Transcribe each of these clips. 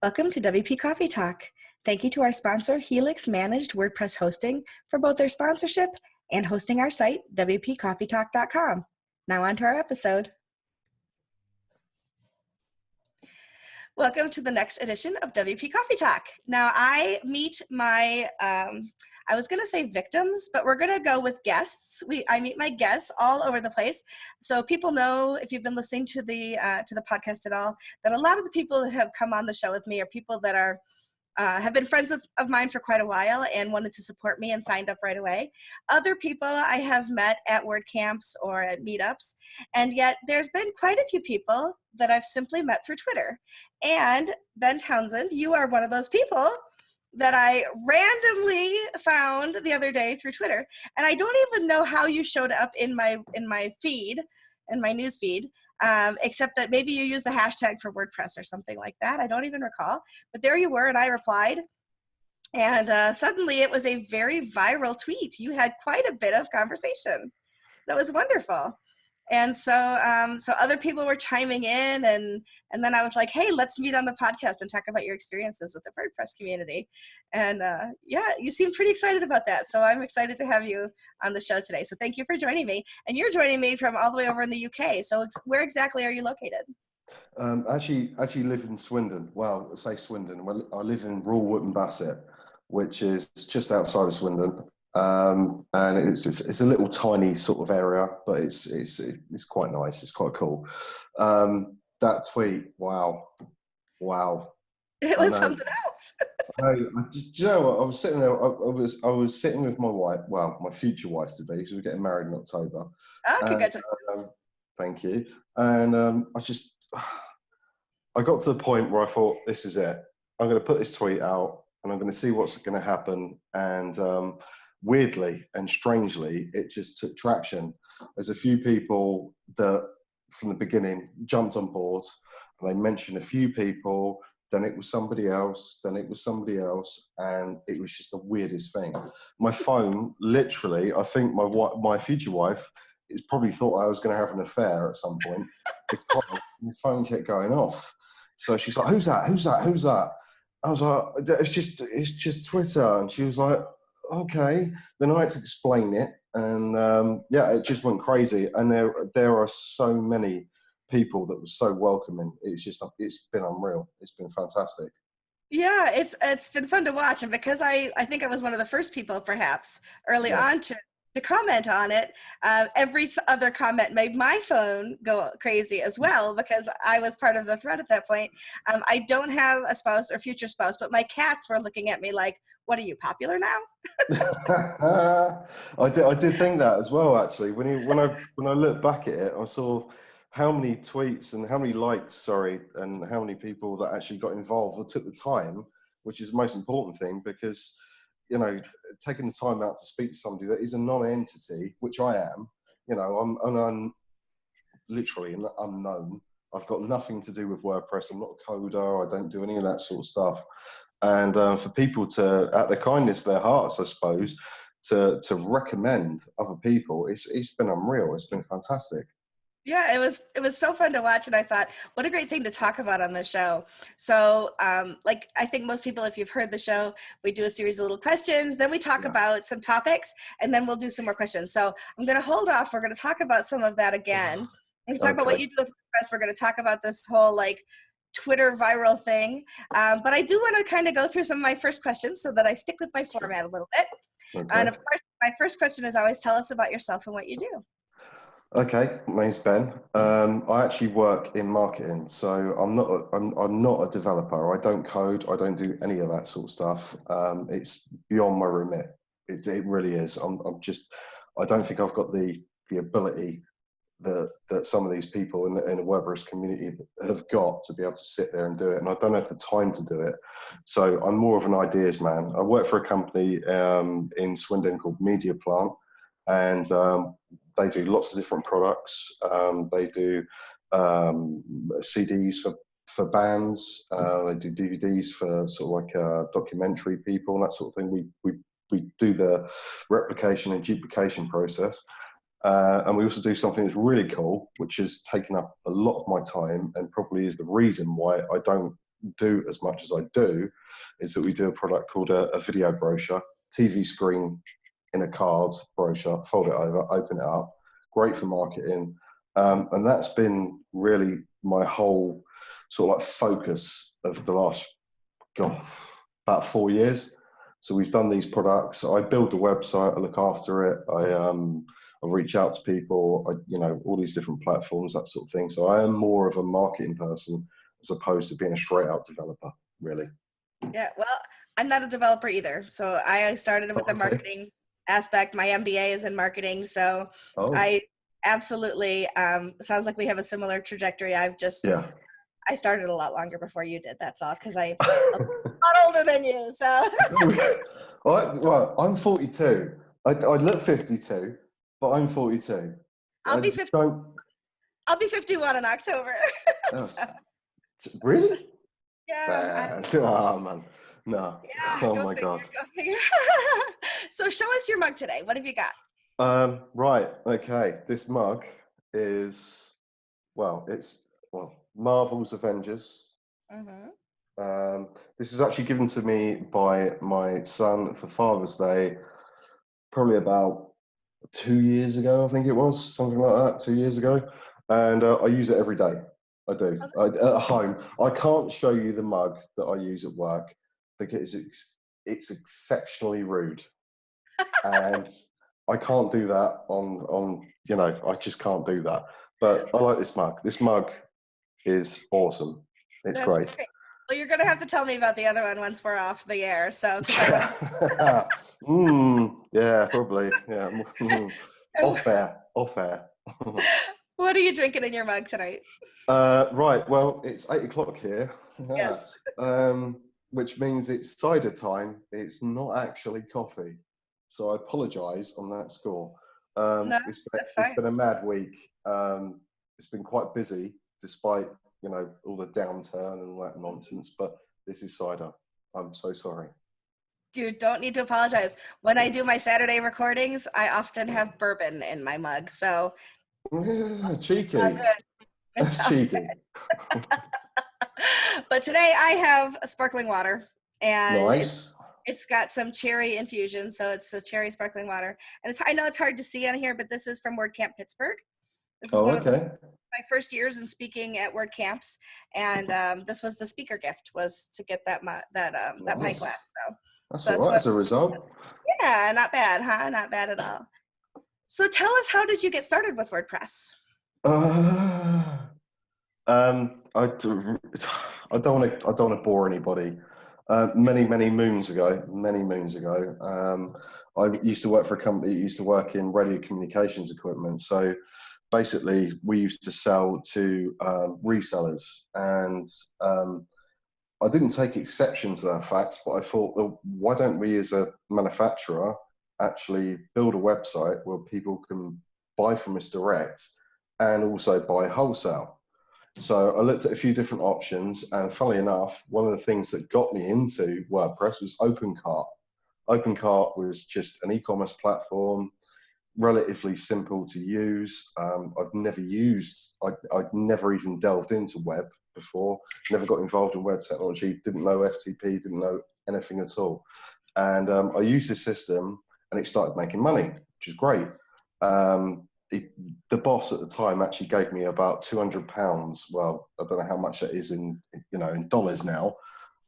Welcome to WP Coffee Talk. Thank you to our sponsor, Helix Managed WordPress Hosting, for both their sponsorship and hosting our site, WPCoffeeTalk.com. Now on to our episode. Welcome to the next edition of WP Coffee Talk. Now I meet my, I was gonna say victims, but we're gonna go with guests. I meet my guests all over the place. So people know, if you've been listening to the podcast at all, that a lot of the people that have come on the show with me are people that are have been friends of mine for quite a while and wanted to support me and signed up right away. Other people I have met at WordCamps or at meetups, and yet there's been quite a few people that I've simply met through Twitter. And Ben Townsend, you are one of those people that I randomly found the other day through Twitter. And I don't even know how you showed up in my feed, in my news feed, except that maybe you used the hashtag for WordPress or something like that. I don't even recall. But there you were, and I replied. And suddenly it was a very viral tweet. You had quite a bit of conversation. That was wonderful. And so other people were chiming in, and then I was like, hey, let's meet on the podcast and talk about your experiences with the WordPress community. And yeah, you seem pretty excited about that. So I'm excited to have you on the show today. So thank you for joining me. And you're joining me from all the way over in the UK. So where exactly are you located? Actually live in Swindon. Well, I say Swindon. Well, I live in rural Wootton Bassett, which is just outside of Swindon. And it's a little tiny sort of area, but it's quite nice. It's quite cool. That tweet, wow. It was something else. You know what? I was sitting there. I was sitting with my wife. Well, my future wife to be, because we're getting married in October. Oh, congratulations! Thank you. And I got to the point where I thought, this is it. I'm going to put this tweet out, and I'm going to see what's going to happen. And weirdly and strangely, it just took traction. There's a few people that from the beginning jumped on board, and they mentioned a few people, then it was somebody else, then it was somebody else, and it was just the weirdest thing. My phone, literally, I think my future wife probably thought I was going to have an affair at some point, because my phone kept going off. So she's like, who's that? I was like, it's just Twitter. And she was like, okay. Then I had to explain it, and yeah, it just went crazy. And there are so many people that were so welcoming. It's been unreal. It's been fantastic. Yeah, it's been fun to watch, and because I think I was one of the first people, perhaps early on to comment on it. Every other comment made my phone go crazy as well, because I was part of the thread at that point. I don't have a spouse or future spouse, but my cats were looking at me like, what, are you popular now? I did think that as well, actually. When I look back at it, I saw how many tweets and how many likes, and how many people that actually got involved or took the time, which is the most important thing, because, you know, taking the time out to speak to somebody that is a non-entity, which I am, you know, I'm literally an unknown. I've got nothing to do with WordPress. I'm not a coder. I don't do any of that sort of stuff. And for people to, at the kindness of their hearts, I suppose, to recommend other people, it's been unreal. It's been fantastic. Yeah, it was so fun to watch, and I thought, what a great thing to talk about on the show. So, like, I think most people, if you've heard the show, we do a series of little questions, then we talk about some topics, and then we'll do some more questions. So I'm going to hold off. We're going to talk about some of that again. We're going to talk about what you do with WordPress. We're going to talk about this whole, like, Twitter viral thing. But I do want to kind of go through some of my first questions so that I stick with my format a little bit. Okay. And of course, my first question is always, tell us about yourself and what you do. Okay, my name's Ben. I actually work in marketing, so I'm not a developer. I don't code. I don't do any of that sort of stuff. It's beyond my remit. It really is. I don't think I've got the ability that some of these people in the WordPress community have got to be able to sit there and do it, and I don't have the time to do it. So I'm more of an ideas man. I work for a company in Swindon called Media Plant, and they do lots of different products. They do CDs for bands. They do DVDs for sort of like documentary people and that sort of thing. We do the replication and duplication process. And we also do something that's really cool, which has taken up a lot of my time and probably is the reason why I don't do as much as I do is that we do a product called a video brochure, TV screen in a card brochure, fold it over, open it up, great for marketing. And that's been really my whole sort of like focus of the last, about 4 years. So we've done these products. I build the website, I look after it. I reach out to people, all these different platforms, that sort of thing. So I am more of a marketing person as opposed to being a straight out developer, really. Yeah, well, I'm not a developer either. So I started with the Okay. marketing aspect. My MBA is in marketing. So Oh, I absolutely, sounds like we have a similar trajectory. yeah. I started a lot longer before you did. That's all, because I'm a lot older than you. So Well, I'm 42. I look 52, but I'm 42. I'll I be 50, don't. I'll be 51 in October. That's, So, really? yeah, Oh, man. No. yeah, Oh, go my figure, God. go figure. So show us your mug today. What have you got? Right. Okay. This mug is, Marvel's Avengers. Hmm. This was actually given to me by my son for Father's Day, probably about 2 years ago, I think it was, something like that, 2 years ago. And I use it every day. I do. At home. I can't show you the mug that I use at work because it's exceptionally rude. And I can't do that I just can't do that. But I like this mug. This mug is awesome. It's That's great. great. Well, you're gonna have to tell me about the other one once we're off the air. So, because I want Yeah, probably. Yeah. to. Off air. Off air. What are you drinking in your mug tonight? Right. Well, it's 8 o'clock here. Yeah. Yes. Which means it's cider time. It's not actually coffee. So I apologise on that score. No, that's It's fine. been a mad week. It's been quite busy, despite all the downturn and all that nonsense. But this is cider. I'm so sorry. Dude, don't need to apologize. When I do my Saturday recordings, I often have bourbon in my mug. So Yeah, it's all cheeky. good. It's That's all cheeky. But today I have a sparkling water, and Nice. it's got some cherry infusion, so it's a cherry sparkling water. And I know it's hard to see on here, but this is from WordCamp Pittsburgh. This is Oh, one of okay. my first years in speaking at WordCamps, and this was the speaker gift, was to get that that pint Nice. glass. That's So all that's right what. as a result. Yeah, not bad, huh? Not bad at all. So tell us, how did you get started with WordPress? Uh, I don't want to bore anybody. Many moons ago, I used to work for a company that used to work in radio communications equipment. So basically, we used to sell to resellers, and I didn't take exception to that fact, but I thought, well, why don't we as a manufacturer actually build a website where people can buy from us direct and also buy wholesale? So I looked at a few different options, and funnily enough, one of the things that got me into WordPress was OpenCart. OpenCart was just an e-commerce platform, relatively simple to use. I'd never even delved into web before, never got involved in web technology, didn't know FTP, didn't know anything at all. And I used this system and it started making money, which is great. The boss at the time actually gave me about £200. Well, I don't know how much that is in dollars now.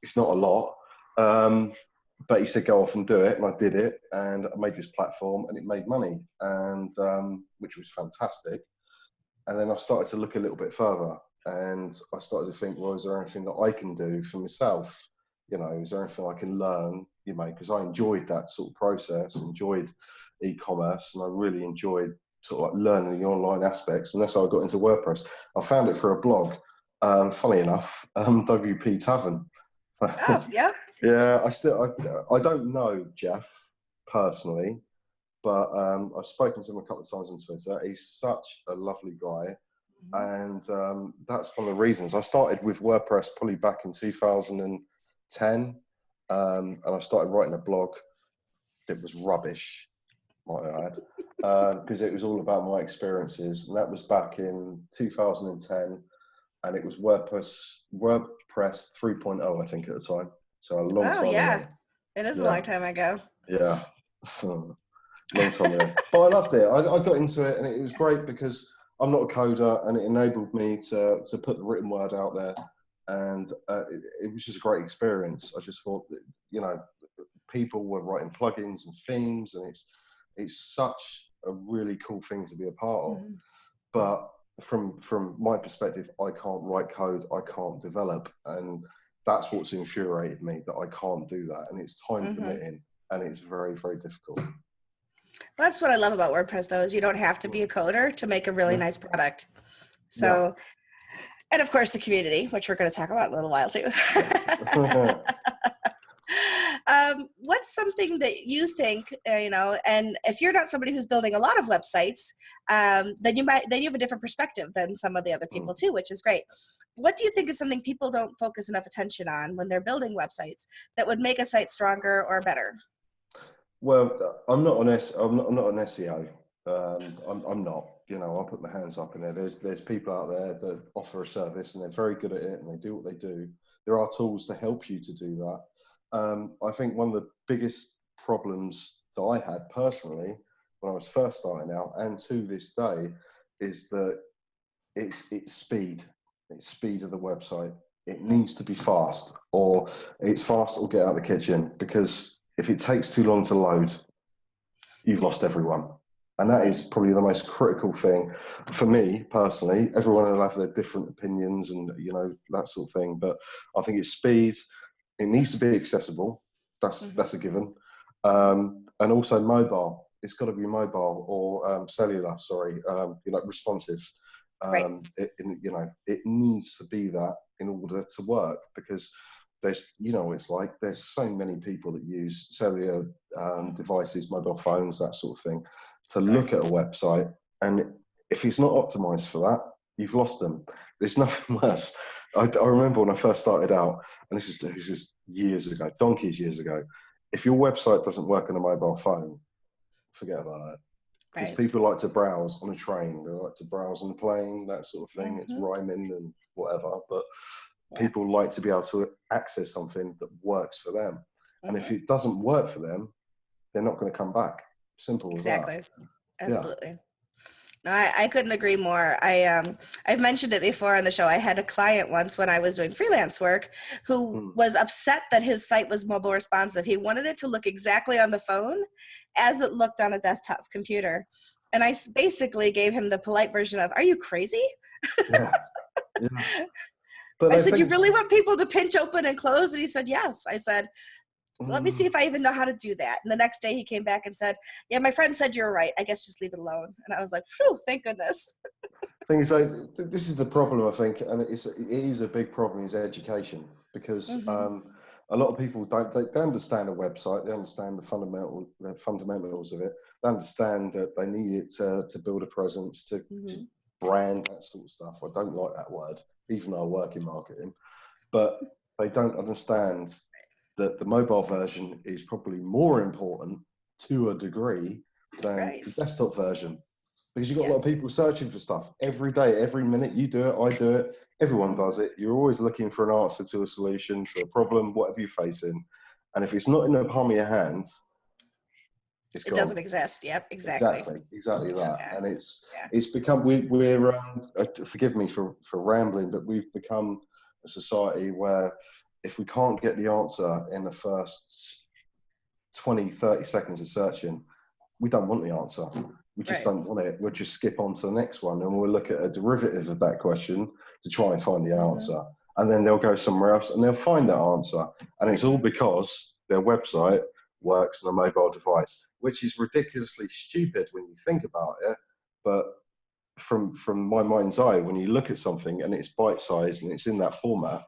It's not a lot. But he said, go off and do it. And I did it. And I made this platform and it made money, and which was fantastic. And then I started to look a little bit further, and I started to think, well, is there anything that I can do for myself? Is there anything I can learn? Because I enjoyed that sort of process, enjoyed e-commerce, and I really enjoyed sort of like learning the online aspects. And that's how I got into WordPress. I found it for a blog, funny enough, WP Tavern. Oh, yeah. Yeah, I don't know Jeff personally, but I've spoken to him a couple of times on Twitter. He's such a lovely guy, Mhm. and that's one of the reasons I started with WordPress probably back in 2010, and I started writing a blog that was rubbish, might I add, because it was all about my experiences, and that was back in 2010, and it was WordPress WordPress 3.0, I think, at the time. So a long Oh time yeah, ago. it is a Yeah, long time ago. yeah. Long time ago. But I loved it. I got into it, and it was great because I'm not a coder, and it enabled me to put the written word out there. And it was just a great experience. I just thought that, you know, people were writing plugins and themes, and it's such a really cool thing to be a part of. Mhm. But from my perspective, I can't write code, I can't develop, and that's what's infuriated me, that I can't do that, and it's time Mhm. committing, and it's very, very difficult. That's what I love about WordPress, though, is you don't have to be a coder to make a really Yeah, nice product. yeah. So, and of course, the community, which we're going to talk about in a little while too. What's something that you think, and if you're not somebody who's building a lot of websites, then you have a different perspective than some of the other people too, which is great. What do you think is something people don't focus enough attention on when they're building websites that would make a site stronger or better? Well, I'm not an SEO. I'm not. You know, I'll put my hands up in there. There's people out there that offer a service, and they're very good at it, and they do what they do. There are tools to help you to do that. I think one of the biggest problems that I had personally when I was first starting out, and to this day, is that it's speed. It's speed of the website. It needs to be fast, or it's fast or get out of the kitchen, because if it takes too long to load, you've lost everyone. And that is probably the most critical thing for me personally. Everyone will have their different opinions and, you know, that sort of thing. But I think it's speed. It needs to be accessible. That's a given. And also mobile. It's got to be mobile or cellular. Sorry, you know, responsive. Right. You know, it needs to be that in order to work, because there's, you know, it's like there's so many people that use cellular devices, mobile phones, that sort of thing, to Sure. look at a website, and if it's not optimized for that, you've lost them. There's nothing worse. I remember when I first started out, and this is years ago, donkeys years ago. If your website doesn't work on a mobile phone, forget about it. Because Right. people like to browse on a train, they like to browse on a plane, that sort of thing. It's Mm-hmm. rhyming and whatever, but Yeah. people like to be able to access something that works for them. And if Mm-hmm. it doesn't work for them, they're not going to come back. Simple as that. Exactly. Yeah. Absolutely. No, I couldn't agree more. I've mentioned it before on the show. I had a client once when I was doing freelance work who Mm. was upset that his site was mobile responsive. He wanted it to look exactly on the phone as it looked on a desktop computer. And I basically gave him the polite version of, "Are you crazy?" Yeah. Yeah. But I I said, "You think, really want people to pinch open and close?" And he said, "Yes." I said, "Let me see mm, if I even know how to do that." And the next day he came back and said, "Yeah, my friend said you're right. I guess just leave it alone." And I was like, "Phew, thank goodness." thing is, like, this is the problem, I think, and it is a big problem, is education, because Mm-hmm. a lot of people they understand a website, they understand the fundamentals of it, they understand that they need it to build a presence, to Mm-hmm. brand, that sort of stuff. I don't like that word, even though I work in marketing, but they don't understand that the mobile version is probably more important to a degree than Right. the desktop version, because you've got a lot of Yes. people searching for stuff every day, every minute. You do it, I do it, everyone Mm-hmm. does it. You're always looking for an answer to a solution, to a problem, whatever you're facing. And if it's not in the palm of your hands, it's It gone. doesn't exist. Yep. Exactly. Exactly that. Yeah. And Yeah. it's become, we're forgive me for rambling, but we've become a society where if we can't get the answer in the first 20, 30 seconds of searching, we don't want the answer. We just Right. don't want it. We'll just skip on to the next one, and we'll look at a derivative of that question to try and find the Mm-hmm. answer. And then they'll go somewhere else and they'll find that answer. And it's all Mm-hmm. because their website works on a mobile device, which is ridiculously stupid when you think about it. But from my mind's eye, when you look at something and it's bite-sized and it's in that format,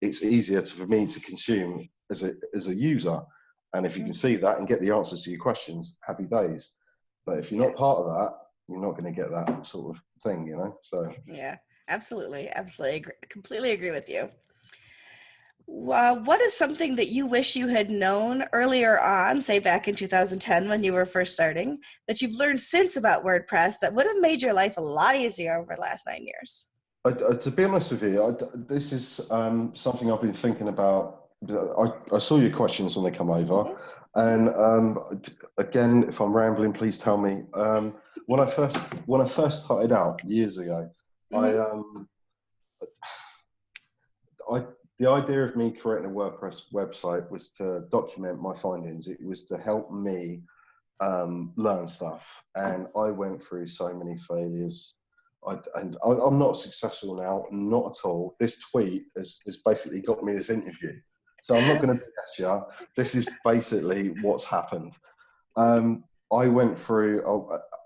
it's easier for me to consume as a user. And if you can Mm-hmm. see that and get the answers to your questions, happy days. But if you're Yeah. not part of that, you're not going to get that sort of thing, you know? So, Yeah. Absolutely. Absolutely. Completely agree with you. What is something that you wish you had known earlier on, say back in 2010 when you were first starting, that you've learned since about WordPress that would have made your life a lot easier over the last 9 years? To be honest with you, this is something I've been thinking about. I saw your questions when they come over, Mhm, mhm, and again, if I'm rambling, please tell me. When I first started out years ago, I mhm, I the idea of me creating a WordPress website was to document my findings. It was to help me learn stuff. And I went through so many failures. I'm not successful now, not at all. This tweet has basically got me this interview. So I'm not going to BS you. This is basically what's happened. I went through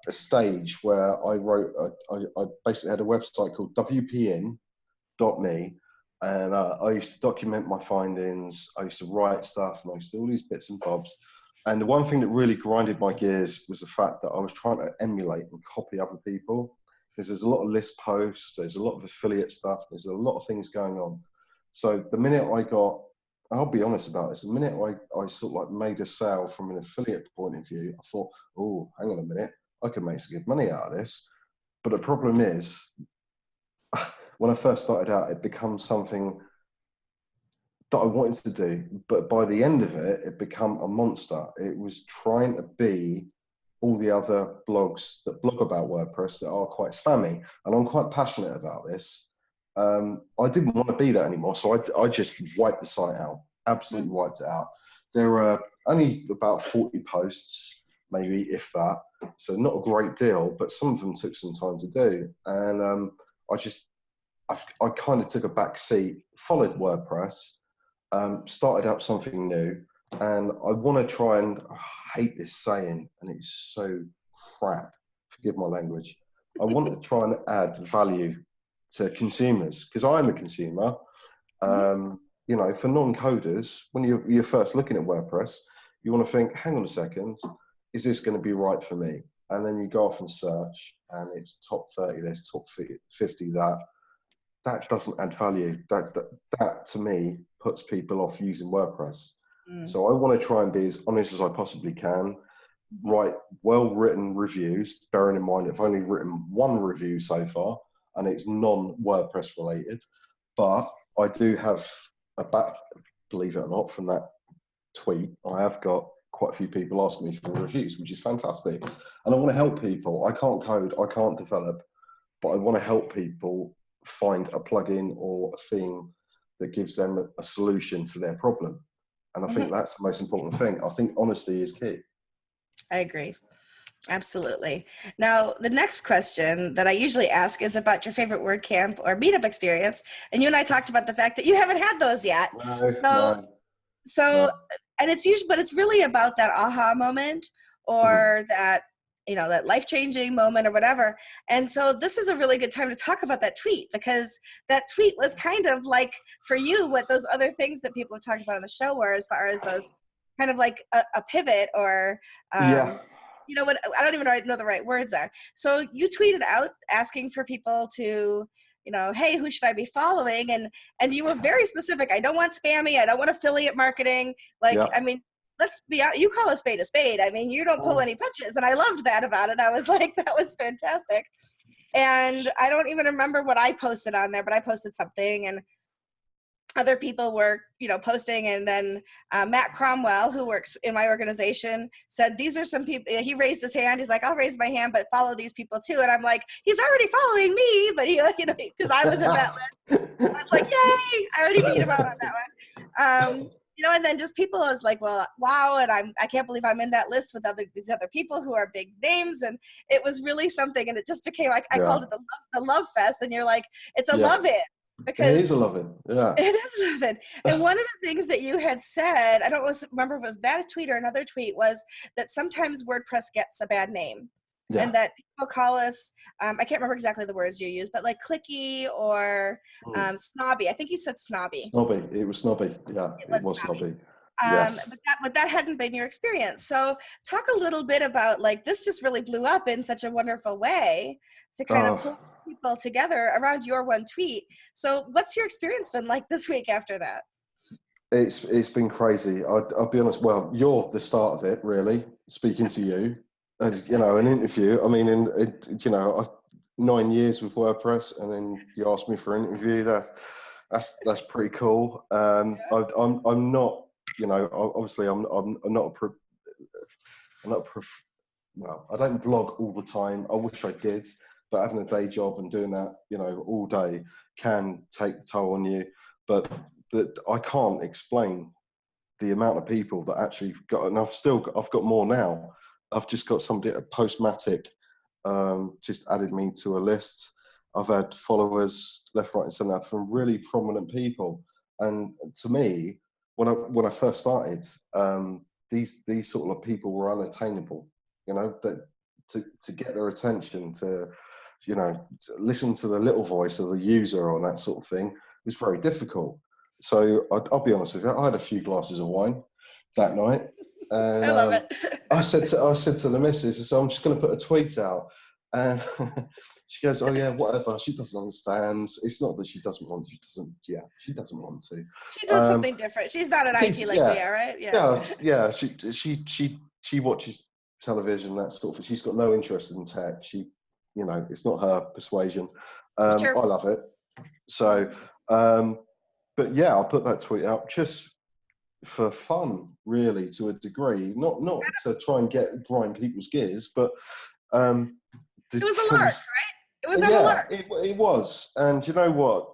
a stage where I wrote, I basically had a website called WPN.me, and I used to document my findings. I used to write stuff, and I used to do all these bits and bobs. And the one thing that really grinded my gears was the fact that I was trying to emulate and copy other people, because there's a lot of list posts, there's a lot of affiliate stuff, there's a lot of things going on. So the minute I'll be honest about this, the minute I sort of like made a sale from an affiliate point of view, I thought, oh, hang on a minute, I can make some good money out of this. But the problem is, when I first started out, it becomes something that I wanted to do, but by the end of it, it became a monster. It was trying to be all the other blogs that blog about WordPress that are quite spammy, and I'm quite passionate about this. I didn't want to be that anymore, so I just wiped the site out, absolutely mhm, wiped it out. There are only about 40 posts, maybe if that, so not a great deal, but some of them took some time to do, and I just I kind of took a back seat, followed WordPress, started up something new, and I want to try and I hate this saying, and it's so crap. Forgive my language. I want to try and add value to consumers because I'm a consumer. mhm, For non-coders, when you're first looking at WordPress, you want to think, hang on a second, is this going to be right for me? And then you go off and search, and it's top 30 this, top 50 that. That doesn't add value. That to me puts people off using WordPress. mhm, So I want to try and be as honest as I possibly can, mhm, write well-written reviews, bearing in mind I've only written one review so far, and it's non-WordPress related. But I do have a back, believe it or not, from that tweet, I have got quite a few people asking me for reviews, which is fantastic. And I want to help people. I can't code, I can't develop, but I want to help people find a plugin or a theme that gives them a solution to their problem. And I think mhm. that's the most important thing. I think honesty is key. I agree. Absolutely. Now, the next question that I usually ask is about your favorite WordCamp or meetup experience. And you and I talked about the fact that you haven't had those yet. No, So, no, so, no. and it's usually, but it's really about that aha moment Mhm. or that, that life-changing moment or whatever. And so this is a really good time to talk about that tweet because that tweet was kind of like for you what those other things that people have talked about on the show were as far as those kind of like a pivot or Yeah, what I don't even know the right words are. So you tweeted out asking for people to, hey, who should I be following? And you were very specific. I don't want spammy. I don't want affiliate marketing. Like, yeah. I mean, let's be honest, you call a spade a spade. I mean, you don't pull any punches. And I loved that about it. I was like, that was fantastic. And I don't even remember what I posted on there, but I posted something and other people were posting, and then Matt Cromwell, who works in my organization, said these are some people. He raised his hand. He's like, I'll raise my hand, but follow these people too. And I'm like, he's already following me, but he because I was in that list. I was like, yay, I already beat him out on that one. And then just people was like, well, wow, and I can't believe I'm in that list with these other people who are big names, and it was really something, and it just became like I called Yeah, it the love fest, and you're like, it's a yeah. love it It is because a loving. Yeah, it is living. And one of the things that you had said, I don't remember if it was that a tweet or another tweet, was that sometimes WordPress gets a bad name. yeah. And that people call us, I can't remember exactly the words you used, but like clicky or Mm. snobby. I think you said snobby. Snobby. It was snobby. Yeah, It it was was snobby. snobby. Yes. But that hadn't been your experience. So talk a little bit about like this just really blew up in such a wonderful way to kind of Uh, pull people together around your one tweet. So what's your experience been like this week after that? it's been crazy. I'll be honest. Well, you're the start of it, really. Speaking to you, as an interview. I mean, 9 years with WordPress, and then you asked me for an interview. That's pretty cool. I'm not, you know, obviously I'm not well, I don't blog all the time. I wish I did, but having a day job and doing that, you know, all day can take a toll on you. But that I can't explain the amount of people that actually got, and I've got more now. I've just got somebody at Postmatic just added me to a list. I've had followers left, right, and centre from really prominent people. And to me, when I first started, these sort of people were unattainable. You know, that to get their attention, to, you know, to listen to the little voice of the user on that sort of thing was very difficult. So I'll be honest with you, I had a few glasses of wine that night, and I love it. I said to the missus, so I'm just going to put a tweet out, and she goes, "Oh yeah, whatever." She doesn't understand. It's not that she doesn't want to. She doesn't. Yeah, she doesn't want to. She does something different. She's not an IT like we Yeah, are, right? Yeah. yeah. She watches television, that sort of thing. She's got no interest in tech. She, you know, it's not her persuasion. Sure. I love it. So, but yeah, I'll put that tweet out just for fun, really, to a degree. Not to try and grind people's gears, but It was a lark, right? It was on a yeah, lark. it was. And you know what?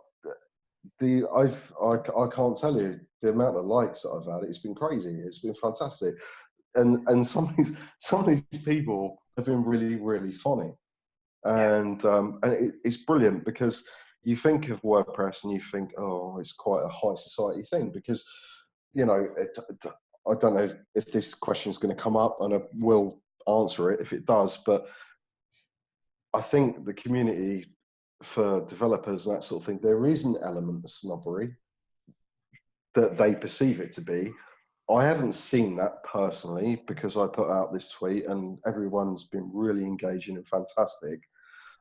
I can't tell you the amount of likes that I've had. It's been crazy. It's been fantastic. And some of these people have been really, really funny. And it's brilliant, because you think of WordPress and you think, oh, it's quite a high society thing, because, you know, I don't know if this question is going to come up, and I will answer it if it does, but I think the community for developers and that sort of thing, there is an element of snobbery that they perceive it to be. I haven't seen that personally, because I put out this tweet and everyone's been really engaging and fantastic.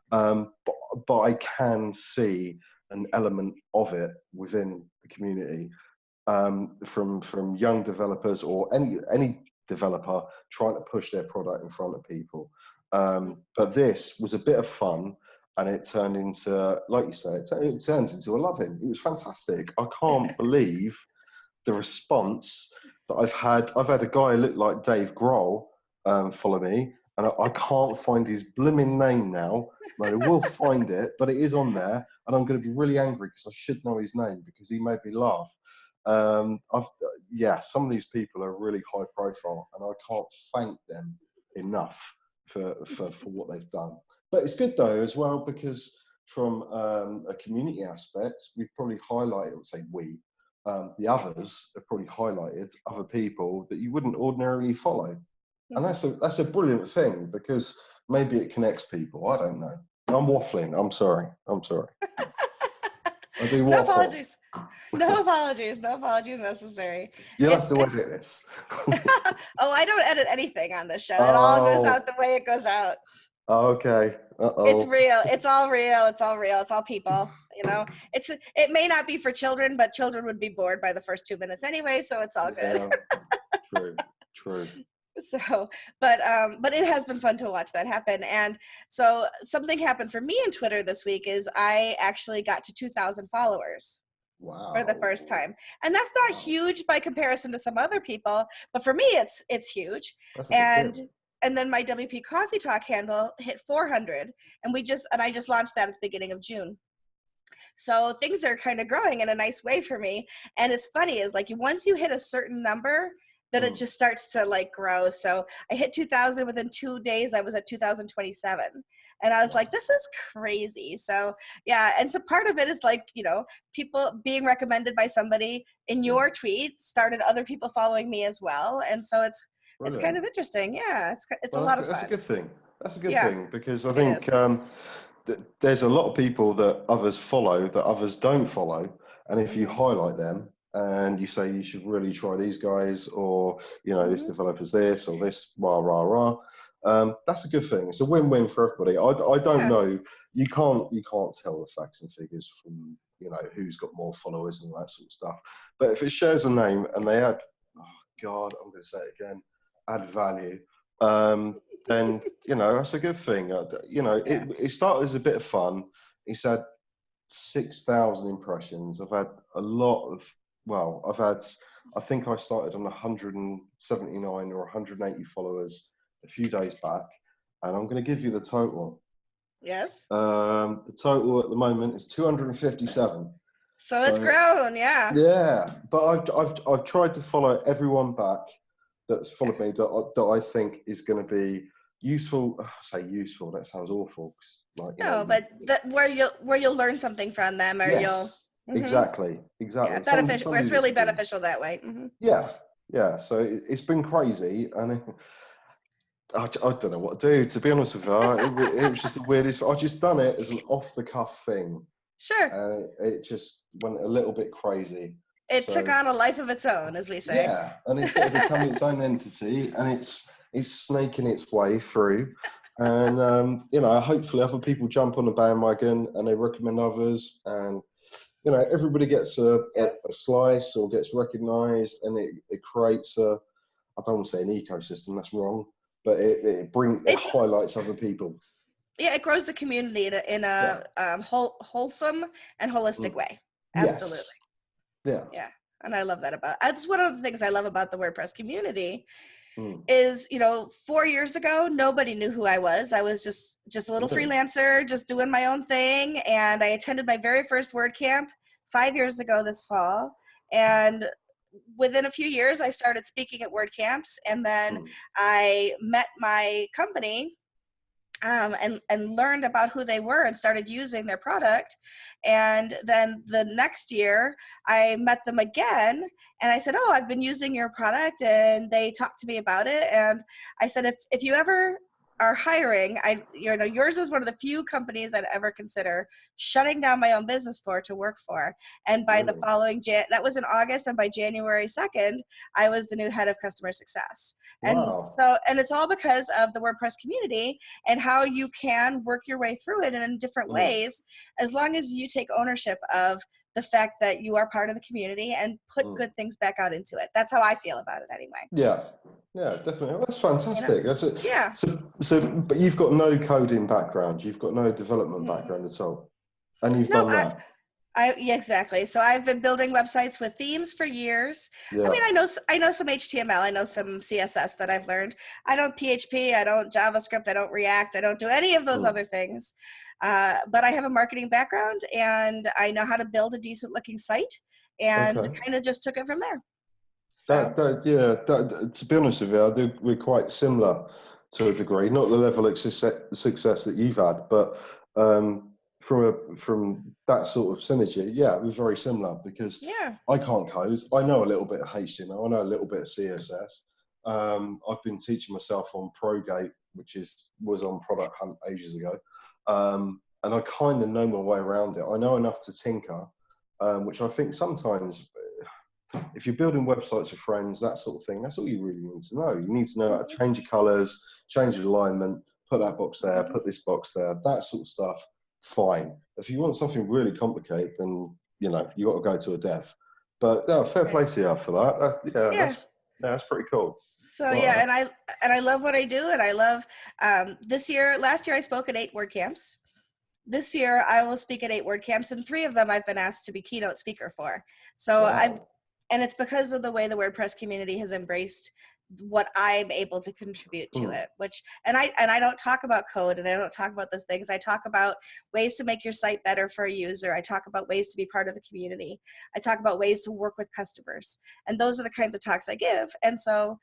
But I can see an element of it within the community, from young developers or any developer trying to push their product in front of people. But this was a bit of fun, and it turned into, like you say, it turned into a loving. It was fantastic. I can't believe the response that I've had. I've had a guy look like Dave Grohl follow me, and I can't find his blooming name now. I will find it, but it is on there, and I'm going to be really angry because I should know his name, because he made me laugh. Yeah, some of these people are really high profile, and I can't thank them enough for what they've done. But it's good though as well, because from a community aspect, we've probably highlighted, I would say we, the others have probably highlighted other people that you wouldn't ordinarily follow. And that's a brilliant thing, because maybe it connects people. I don't know. I'm waffling. I'm sorry. I do waffle. No apologies. No apologies. No apologies necessary. You'll have to edit this. Oh, I don't edit anything on this show. It all goes out the way it goes out. Okay. It's real. It's all real. It's all real. It's all people. You know, it may not be for children, but children would be bored by the first 2 minutes anyway, so it's all good. True. So, but it has been fun to watch that happen. And so something happened for me in Twitter this week is I actually got to 2,000 followers. Wow. For the first time. And that's not huge by comparison to some other people, but for me it's huge. And then my WP Coffee Talk handle hit 400, and I just launched that at the beginning of June. So things are kind of growing in a nice way for me. And it's funny, is like once you hit a certain number, then it just starts to like grow. So I hit 2,000 within 2 days. I was at 2,027, and I was like, this is crazy. So yeah, and so part of it is like, you know, people being recommended by somebody in your tweet started other people following me as well, and so it's kind of interesting. Yeah, it's a lot of fun. That's a good thing. That's a good thing, because I think there's a lot of people that others follow that others don't follow, and if you highlight them and you say you should really try these guys, or, you know, this developer's this or this, that's a good thing. It's a win-win for everybody. I don't know. You can't tell the facts and figures from, you know, who's got more followers and all that sort of stuff. But if it shares a name and they add, oh God, I'm going to say it again, add value, then that's a good thing. Yeah. It started as a bit of fun. It's had 6,000 impressions. I've had a lot of. Well, I think I started on 179 or 180 followers a few days back, and I'm going to give you the total. Yes. The total at the moment is 257. So it's So grown. Yeah. yeah, but I've tried to follow everyone back that's followed me that I think is going to be useful. I say useful. That sounds awful. Like No, but where you'll learn something from them, or you'll. yes, Hmm. exactly. Yeah, beneficial. Where Somebody it's that really could do. beneficial that way. Yeah, yeah. So it's been crazy, and I don't know what to do. To be honest with you, it was just the weirdest. I just done it as an off the cuff thing, Sure. and it just went a little bit crazy. It took So on a life of its own, as we say. yeah, and it's got to become its own entity, and it's snaking its way through. And hopefully other people jump on the bandwagon and they recommend others, and everybody gets a Yeah. slice or gets recognized, and it creates a, I don't want to say an ecosystem, that's wrong, but it It just highlights other people. yeah, it grows the community in a Yeah. wholesome and holistic Mm. way. Absolutely. Yes. Yeah. Yeah. And I love that about that's one of the things I love about the WordPress community Mm. is, 4 years ago, nobody knew who I was. I was just a little Really? freelancer, just doing my own thing. And I attended my very first WordCamp 5 years ago this fall. And within a few years, I started speaking at WordCamps. And then Mm. I met my company, and learned about who they were and started using their product. And then the next year, I met them again, and I said, "Oh, I've been using your product," and they talked to me about it. And I said, "If you ever are hiring, yours is one of the few companies I'd ever consider shutting down my own business to work for." And by the Really? following that was in August, and by January 2nd, I was the new head of customer success. Wow. And it's all because of the WordPress community and how you can work your way through it in different Mm. ways, as long as you take ownership of the fact that you are part of the community and put Mm. good things back out into it. That's how I feel about it anyway. Yeah, yeah, definitely. Well, that's fantastic. That's it. Yeah. But you've got no coding background. You've got no development Mm. background at all, and you've No, done that. yeah, exactly. So I've been building websites with themes for years. I Yeah. mean, I know some HTML, I know some CSS that I've learned. I don't PHP, I don't JavaScript, I don't React, I don't do any of those Mm. other things. But I have a marketing background, and I know how to build a decent looking site, and Okay. kind of just took it from there. So To be honest with you, we're quite similar to a degree. Not the level of success that you've had, but from that sort of synergy, yeah, it was very similar because yeah. I can't code. I know a little bit of HTML. I know a little bit of CSS. I've been teaching myself on ProGate, which was on Product Hunt ages ago, and I kind of know my way around it. I know enough to tinker, which I think sometimes if you're building websites for friends, that sort of thing, that's all you really need to know. You need to know how to change your colors, change your alignment, put that box there, Mhm. put this box there, that sort of stuff. Fine. If you want something really complicated, then you got to go to a dev. But no, fair Right. play to you for that. Yeah. That's pretty cool. So All yeah, right. and I love what I do, and I love last year I spoke at 8 WordCamps. This year I will speak at 8 WordCamps, and 3 of them I've been asked to be keynote speaker for. So Wow. and it's because of the way the WordPress community has embraced what I'm able to contribute to Hmm. it. And I don't talk about code, and I don't talk about those things. I talk about ways to make your site better for a user. I talk about ways to be part of the community. I talk about ways to work with customers, and those are the kinds of talks I give. And so,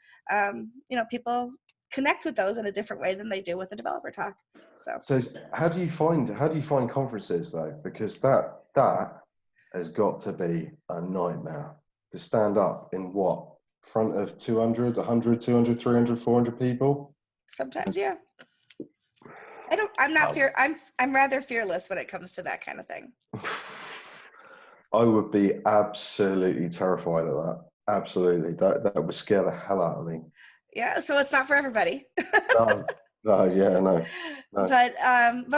people connect with those in a different way than they do with the developer talk. So. So how do you find conferences though? Because that has got to be a nightmare to stand up in what front of 200, 100, 200, 300, 400 people. Sometimes, yeah. I'm not Wow. I'm rather fearless when it comes to that kind of thing. I would be absolutely terrified of that. Absolutely. That would scare the hell out of me. Yeah, so it's not for everybody. No, no, yeah, no, no. But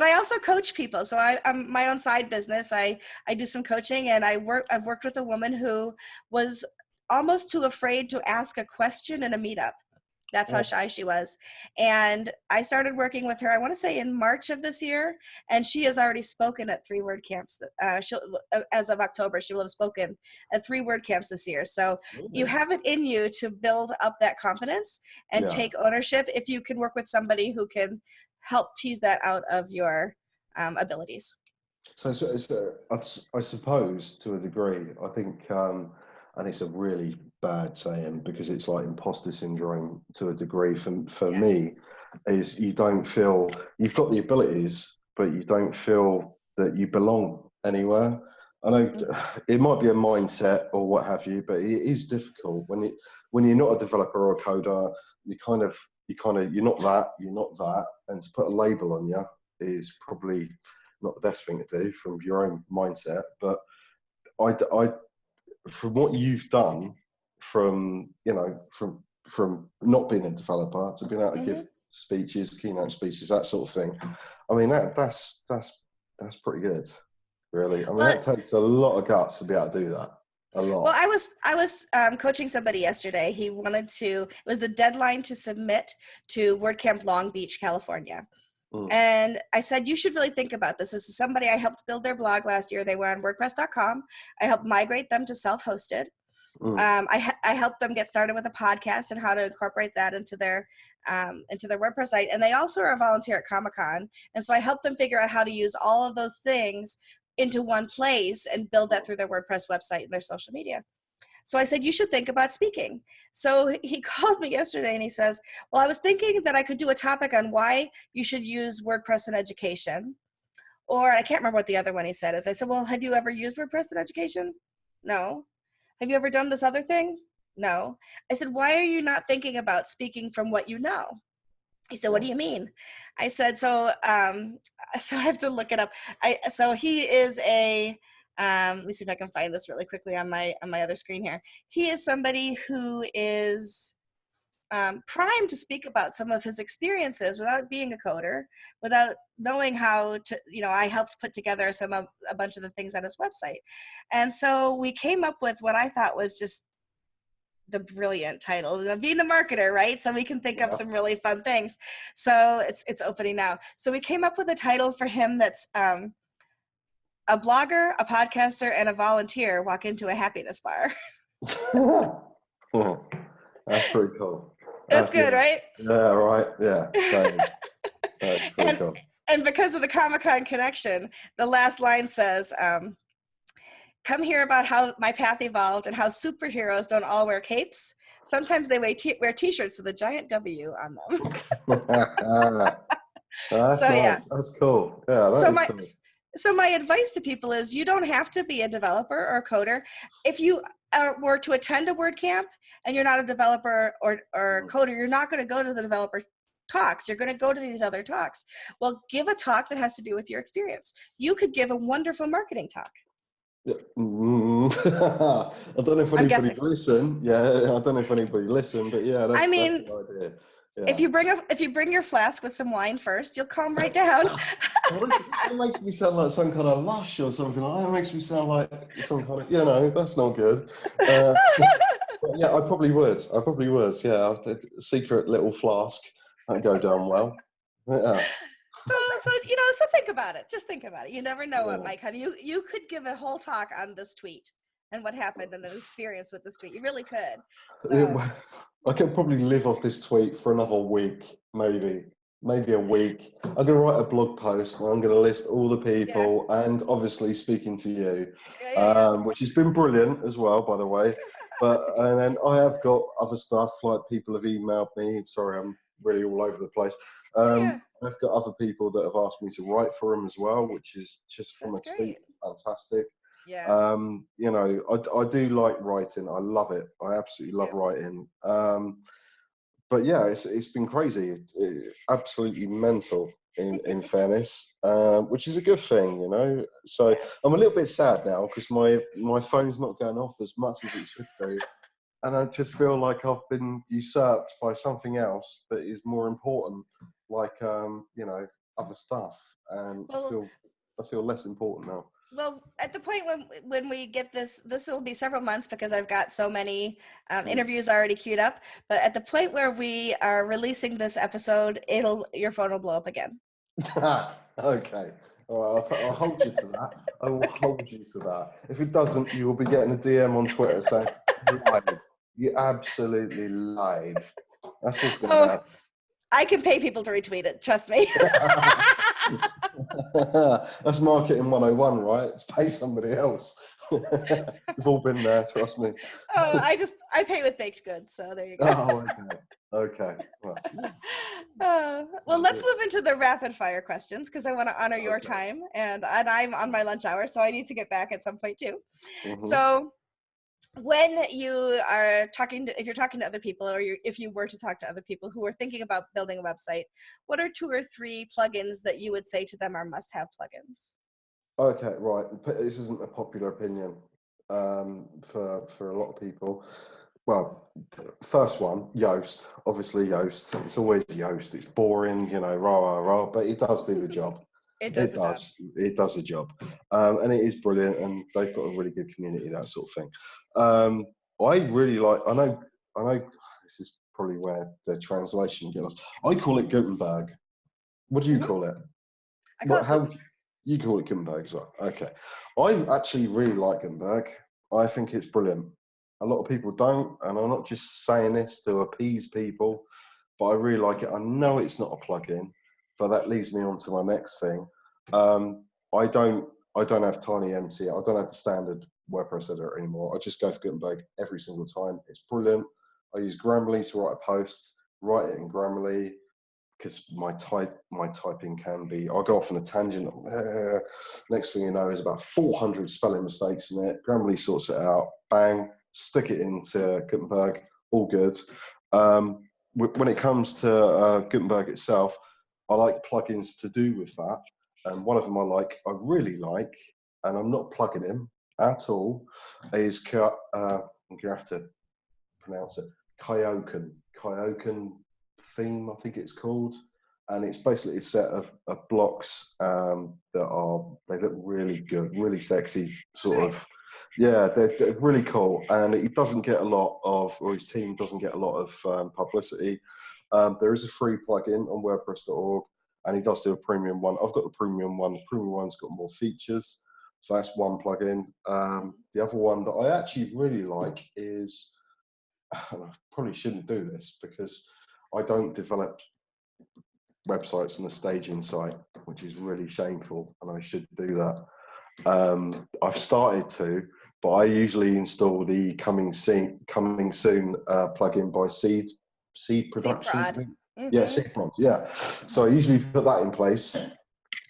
I also coach people. So I'm my own side business. I do some coaching, and I've worked with a woman who was almost too afraid to ask a question in a meetup. That's how Oh, shy she was. And I started working with her, I want to say in March of this year. And she has already spoken at 3 word camps. As of October, she will have spoken at 3 word camps this year. So you really? have it in you to build up that confidence and Yeah. take ownership if you can work with somebody who can help tease that out of your abilities. I suppose to a degree, I think it's a really bad saying because it's like imposter syndrome to a degree. For Yeah. me, is you don't feel you've got the abilities, but you don't feel that you belong anywhere. I know Mhm. it might be a mindset or what have you, but it is difficult when you're not a developer or a coder. You're not that, and to put a label on you is probably not the best thing to do from your own mindset. But I from what you've done, from not being a developer to being able to give Mhm. speeches, keynote speeches, that sort of thing. I mean, that's pretty good, really. I mean, Well, that takes a lot of guts to be able to do that. A Well, lot. I was coaching somebody yesterday. He wanted to. It was the deadline to submit to WordCamp Long Beach, California. Mm, And I said, you should really think about this. This is somebody I helped build their blog last year. They were on WordPress.com. I helped migrate them to self-hosted. mm. I helped them get started with a podcast and how to incorporate that into their WordPress site. And they also are a volunteer at Comic-Con, and so I helped them figure out how to use all of those things into one place and build that through their WordPress website and their social media. So I said, you should think about speaking. So he called me yesterday and he says, well, I was thinking that I could do a topic on why you should use WordPress in education. Or I can't remember what the other one he said is. I said, well, have you ever used WordPress in education? No. Have you ever done this other thing? No. I said, why are you not thinking about speaking from what you know? He said, what Yeah. do you mean? I said, so I have to look it up. So he is let me see if I can find this really quickly on my other screen here. He is somebody who is primed to speak about some of his experiences without being a coder, without knowing how to, I helped put together a bunch of the things on his website. And so we came up with what I thought was just the brilliant title of being the marketer, right? So we can think of Yeah. some really fun things. So it's opening now. So we came up with a title for him that's a blogger, a podcaster, and a volunteer walk into a happiness bar. That's pretty cool. That's good, Yeah. right? Yeah. Right. Yeah. That's pretty and cool. and because of the Comic-Con connection, the last line says, come hear about how my path evolved and how superheroes don't all wear capes. Sometimes they wear t-shirts with a giant W on them. That's So yeah. nice. That's cool. Yeah, that So is my cool. so my advice to people is you don't have to be a developer or a coder. If you were to attend a WordCamp and you're not a developer or Mm. coder, you're not going to go to the developer talks. You're going to go to these other talks. Well, give a talk that has to do with your experience. You could give a wonderful marketing talk. Yeah. I don't know if I'm anybody guessing. listen. Yeah, I don't know if anybody listen, but yeah, I that's mean, the idea. if Yeah. you bring your flask with some wine first, you'll calm right down. That makes me sound like some kind of lush or something like that. It makes me sound like some kind of, that's not good. But yeah, I probably would. I probably would. Yeah, a secret little flask that'd go down well. Yeah. So think about it. Just think about it. You never know what Yeah. might come. You could give a whole talk on this tweet and what happened and an experience with this tweet. You really could. So I could probably live off this tweet for another week, maybe a week. I'm going to write a blog post and I'm going to list all the yeah, people and obviously speaking to you, yeah. which has been brilliant as well, by the way. And then I have got other stuff like people have emailed me. Sorry, I'm really all over the place. Yeah. I've got other people that have asked me to write for them as well, which is just from a That's tweet. great. Fantastic. Yeah. I do like writing. I love it. I absolutely Me love too. writing. But yeah, it's been crazy, absolutely mental. In fairness, which is a good thing, So Yeah. I'm a little bit sad now because my phone's not going off as much as it should do, and I just feel like I've been usurped by something else that is more important, like other stuff, and Well, I feel less important now. Well, at the point when we get this will be several months because I've got so many interviews already queued up. But at the point where we are releasing this episode, your phone will blow up again. Okay. All right, I'll hold you to that. I will hold you to that. If it doesn't, you will be getting a DM on Twitter saying, "You lied. You absolutely lied." That's what's going to Oh, happen. I can pay people to retweet it. Trust me. That's marketing 101, right? It's pay somebody else. We've all been there, trust me. Oh, I pay with baked goods, so there you go. Oh, okay. Well, Well, let's move into the rapid fire questions because I want to honor your okay. time, and I'm on my lunch hour, so I need to get back at some point too. Mm-hmm. So, when you are if you're talking to other people, or if you were to talk to other people who are thinking about building a website, what are 2 or 3 plugins that you would say to them are must-have plugins? Okay, right. This isn't a popular opinion for a lot of people. Well, first one, Yoast. Obviously, Yoast. It's always Yoast. It's boring, rah rah rah, but it does do the job. It does the job. It does the job, and it is brilliant. And they've got a really good community, that sort of thing. I really like. I know. This is probably where the translation goes. I call it Gutenberg. What do you call it? I call it How you call it Gutenberg as well? Okay, I actually really like Gutenberg. I think it's brilliant. A lot of people don't, and I'm not just saying this to appease people, but I really like it. I know it's not a plugin, but that leads me on to my next thing. I don't have TinyMC. I don't have the standard WordPress editor anymore. I just go for Gutenberg every single time. It's brilliant. I use Grammarly to write a post, write it in Grammarly, because my typing can be, I'll go off on a tangent. Next thing you know is about 400 spelling mistakes in it. Grammarly sorts it out. Bang, stick it into Gutenberg. All good. When it comes to Gutenberg itself, I like plugins to do with that. And one of them I really like, and I'm not plugging him at all, is I'm going to have to pronounce it, Kyokan theme, I think it's called, and it's basically a set of blocks they look really good, really sexy, sort of. Yeah, they're really cool, and he doesn't get a lot of, or his team doesn't get a lot of publicity. There is a free plugin on WordPress.org, and he does do a premium one. I've got the premium one. The premium one's got more features, so that's one plugin. The other one that I actually really like is, and I probably shouldn't do this because I don't develop websites on a staging site, which is really shameful, and I should do that. I've started to, but I usually install the coming soon plugin by Seed Productions. I think. Yeah, Seed Prod. Yeah. So I usually put that in place,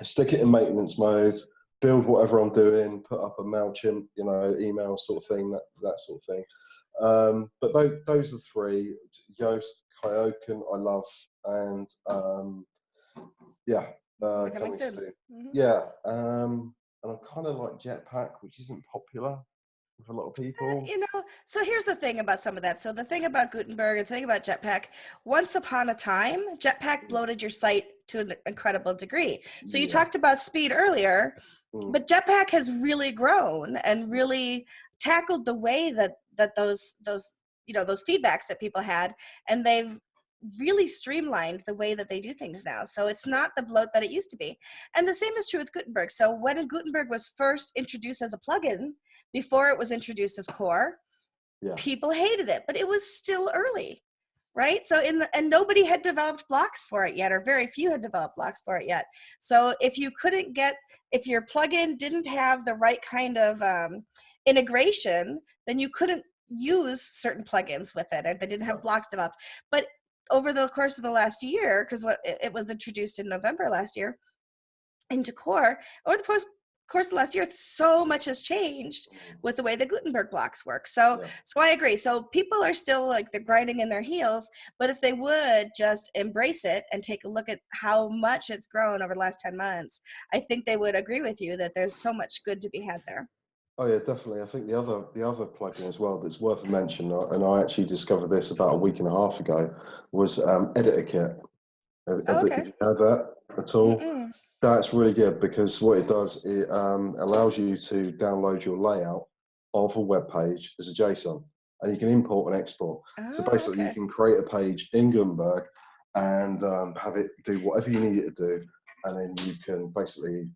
stick it in maintenance mode, build whatever I'm doing, put up a MailChimp, email sort of thing, that sort of thing. But those are 3. Yoast, Kyokan, I love, and coming soon. Yeah, and I kind of like Jetpack, which isn't popular with a lot of people. So here's the thing about some of that. So the thing about Gutenberg and the thing about Jetpack, once upon a time, Jetpack bloated your site to an incredible degree. So you talked about speed earlier, but Jetpack has really grown and really tackled the way that those feedbacks that people had, and they've really streamlined the way that they do things now. So it's not the bloat that it used to be. And the same is true with Gutenberg. So when Gutenberg was first introduced as a plugin, before it was introduced as core, people hated it, but it was still early, right? So and nobody had developed blocks for it yet, or very few had developed blocks for it yet. So if your plugin didn't have the right kind of integration, then you couldn't use certain plugins with it, or they didn't have blocks developed. But over the course of the last year, because it was introduced in November last year into core, over the course of the last year, so much has changed with the way the Gutenberg blocks work. So I agree. So people are still they're grinding in their heels, but if they would just embrace it and take a look at how much it's grown over the last 10 months, I think they would agree with you that there's so much good to be had there. Oh yeah, definitely. I think the other plugin as well that's worth a mention, and I actually discovered this about a week and a half ago, was Editor Kit. Have you heard that at all? That's really good because what it does, it allows you to download your layout of a web page as a JSON, and you can import and export. So Oh, basically, you okay. can create a page in Gutenberg and have it do whatever you need it to do, and then you can basically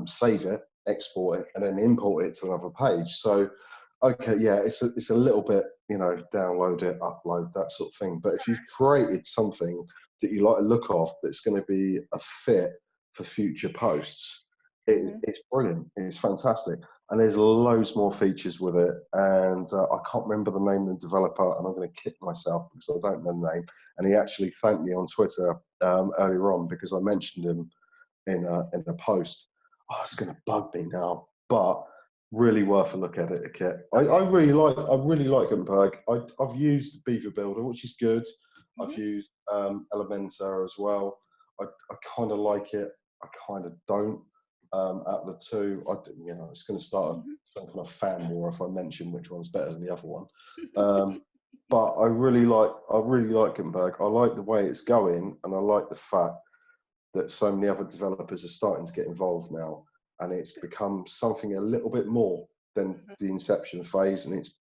save it, export it, and then import it to another page. So, okay, yeah, it's a little bit, download it, upload, that sort of thing. But if you've created something that you like the look of, that's going to be a fit for future posts, Hmm. it's brilliant. It's fantastic, and there's loads more features with it. And I can't remember the name of the developer, and I'm going to kick myself because I don't know the name. And he actually thanked me on Twitter earlier on because I mentioned him in a post. Oh, it's going to bug me now, but really worth a look at it, Kit. Okay. I really like Gutenberg. I've used Beaver Builder, which is good. I've Hmm. used Elementor as well. I kind of like it. I kind of don't. Out of the two, it's going to start some kind of fan war if I mention which one's better than the other one. But I really like Gutenberg. I like the way it's going, and I like the fact that so many other developers are starting to get involved now, and it's become something a little bit more than Hmm. the inception phase. And it's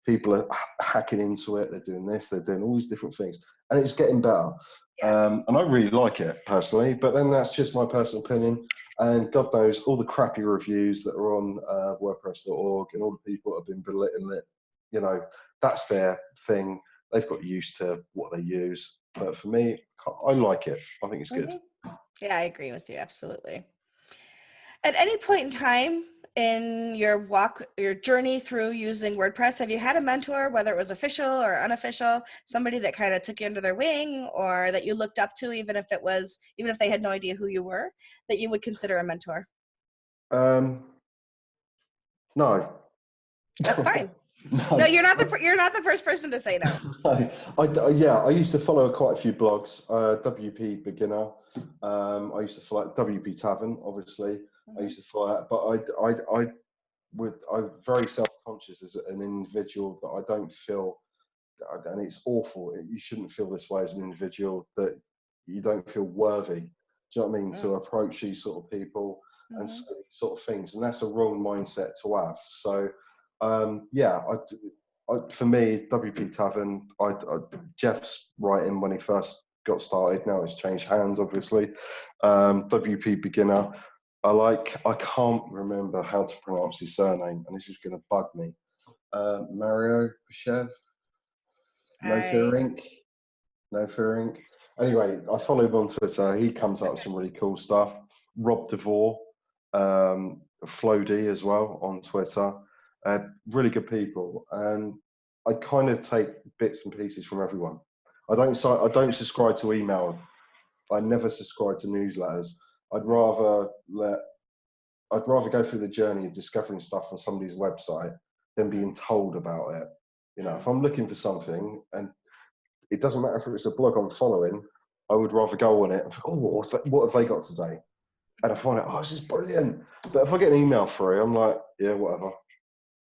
people are hacking into it. They're doing this. They're doing all these different things, and it's getting better. Yeah. And I really like it personally. But then that's just my personal opinion. And God knows all the crappy reviews that are on WordPress.org and all the people that have been belittling it. That's their thing. They've got used to what they use. But for me, I like it. I think it's good. Hmm. Yeah, I agree with you. Absolutely. At any point in time in your journey through using WordPress, have you had a mentor, whether it was official or unofficial, somebody that kind of took you under their wing or that you looked up to, even if they had no idea who you were, that you would consider a mentor? Um, no. That's fine. No, No. you're not the first person to say no. Yeah, I used to follow quite a few blogs. WP Beginner. I used to follow WP Tavern, obviously. I Hmm. used to follow that, but I'm very self-conscious as an individual that I don't feel, and it's awful. You shouldn't feel this way as an individual, that you don't feel worthy. Do you know what I mean? To approach these sort of people and say Mm-hmm. these sort of things, and that's a wrong mindset to have. So, yeah, for me, WP Tavern, Jeff's writing when he first got started. Now it's changed hands, obviously. WP Beginner. I can't remember how to pronounce his surname, and this is going to bug me. Mario Pashev, No Fear I Inc. No Fear Inc. Anyway, I follow him on Twitter. He comes up with some really cool stuff. Rob DeVore, Flody as well on Twitter. Really good people, and I kind of take bits and pieces from everyone. I don't subscribe to email. I never subscribe to newsletters. I'd rather let I'd rather go through the journey of discovering stuff on somebody's website than Mhm. being told about it. If Mm. I'm looking for something, and it doesn't matter if it's a blog I'm following, I would rather go on it and think, oh, what have they got today? And I find out, oh, this is brilliant. But if I get an email through, I'm like, yeah, whatever,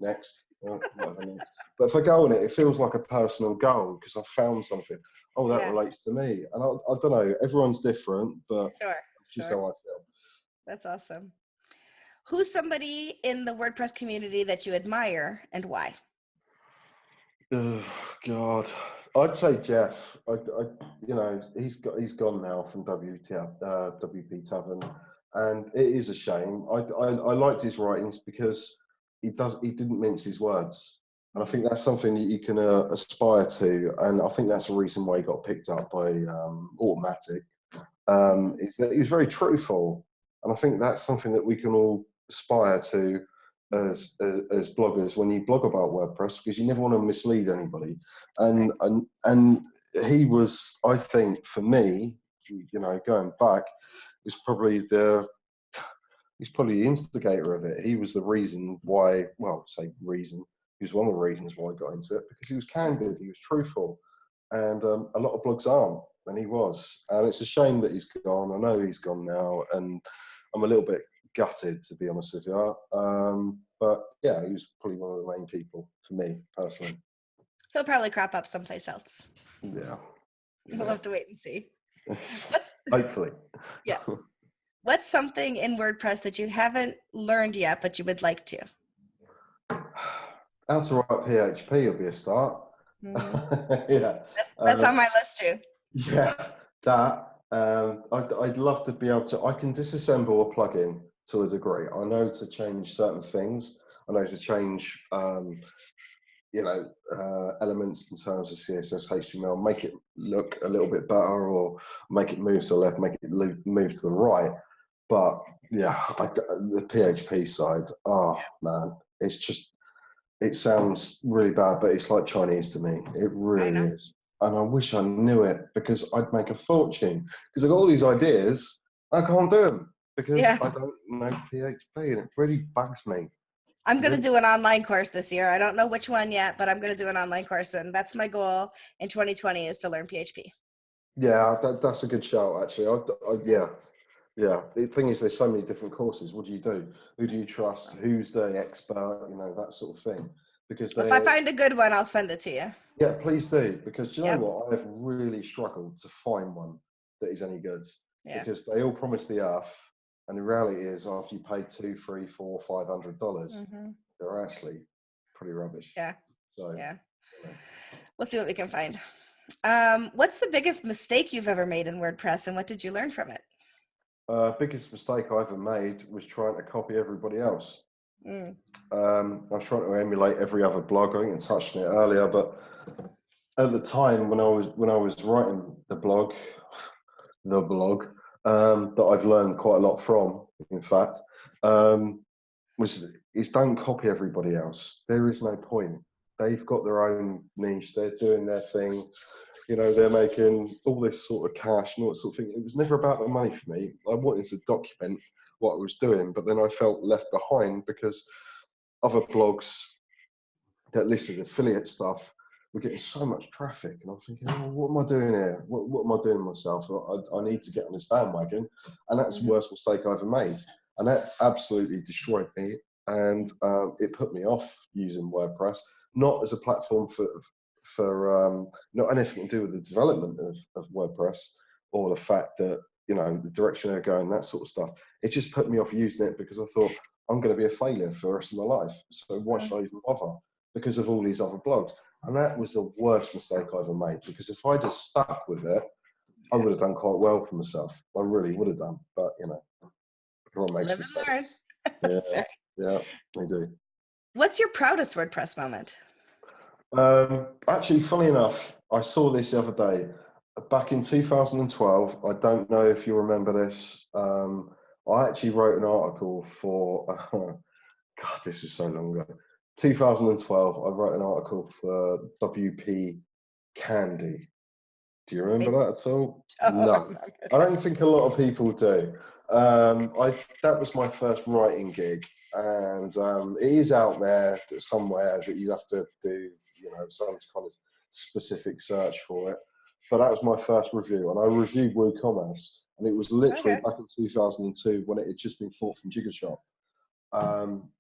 next, whatever next. But if I go on it, it feels like a personal goal because I've found something. Oh, that Yeah, relates to me. And I don't know, everyone's different, but sure, it's just sure. how I feel. That's awesome. Who's somebody in the WordPress community that you admire and why? Oh God, I'd say Jeff. He's gone now from WP Tavern, and it is a shame. I liked his writings because he didn't mince his words, and I think Mhm. that's something that you can aspire to, and I think that's the reason why he got picked up by Automatic. Mhm. Is that he was very truthful, and I think that's something that we can all aspire to Mhm. as bloggers when you blog about WordPress, because you never want to mislead anybody. And Right. he was, I think, for me, going back, was probably he's probably the instigator of it. He was the reason why. Well, say reason. He was one of the reasons why I got into it because he was Mhm. candid, he was truthful, and a lot of blogs aren't, and he was. And it's a shame that he's gone. I know he's gone now, and I'm a little bit gutted, to be honest with you. But yeah, he was probably one of the main people for me personally. He'll probably crop up someplace else. Yeah, We'll yeah. have to wait and see. What's Hopefully. yes. What's something in WordPress that you haven't learned yet, but you would like to? How to write PHP will be a start. Hmm. Yeah. That's on my list too. Yeah, that. I'd love to be able to. I can disassemble a plugin to a degree. I know to change certain things. I know to change, elements in terms of CSS, HTML, make it look a little bit better, or make it move to the left, make it move to the right. But yeah, the PHP side. Oh man, it's just. It sounds really bad, but it's like Chinese to me. It I really know. is. And I wish I knew it, because I'd make a fortune. Because I've got all these ideas, I can't do them because Yeah. I don't know PHP, and it really bugs me. I'm going to Really. do an online course this year. I don't know which one yet, but I'm going to do an online course. And that's my goal in 2020 is to learn PHP. Yeah, that's a good shout, actually. Yeah, yeah. The thing is, there's so many different courses. What do you do? Who do you trust? Who's the expert? That sort of thing. Because If I they're, find a good one, I'll send it to you. yeah, please do. Because do you know Yep. what? I have really struggled to find one that is any good, Yeah. because they all promise the earth, and the reality is, after you pay $2, $3, $4, $500, Hmm. they're actually pretty rubbish. Yeah. So, Yeah. you know. We'll see what we can find. What's the biggest mistake you've ever made in WordPress, and what did you learn from it? Biggest mistake I ever made was trying to copy everybody else. Mm. I was trying to emulate every other blog. I think I touched on it earlier, but at the time when I was writing the blog, that I've learned quite a lot from, in fact, um, is don't copy everybody else. There is no point. They've got their own niche. They're doing their thing. They're making all this sort of cash and all that sort of thing. It was never about the money for me. I wanted to document what I was doing, but then I felt left behind because other blogs that listed affiliate stuff were getting so much traffic, and I'm thinking, oh, what am I doing here? What am I doing myself? I need to get on this bandwagon, and that's the Hmm. worst mistake I ever made, and that absolutely destroyed me, and it put me off using WordPress, not as a platform for not anything to do with the development of WordPress, or the fact that the direction they're going, that sort of stuff. It just put me off using it because I thought, I'm going to be a failure for the rest of my life, so why should I even bother? Because of all these other blogs. And that was the worst mistake I ever made, because if I'd have stuck with it, I would have done quite well for myself. I really would have done. But everyone makes Live and learn. mistakes. Yeah, That's right. yeah, they do. What's your proudest WordPress moment? Actually, funny enough, I saw this the other day. Back in 2012, I don't know if you remember this. I actually wrote an article for, God, this was so long ago. 2012, I wrote an article for WP Candy. Do you I remember that at all? don't No, remember I that. don't think a lot of people do. That was my first writing gig, and it is out there somewhere that you have to do, some kind of specific search for it. But that was my first review, and I reviewed WooCommerce, and it was literally Okay. back in 2002 when it had just been bought from Jiggershop.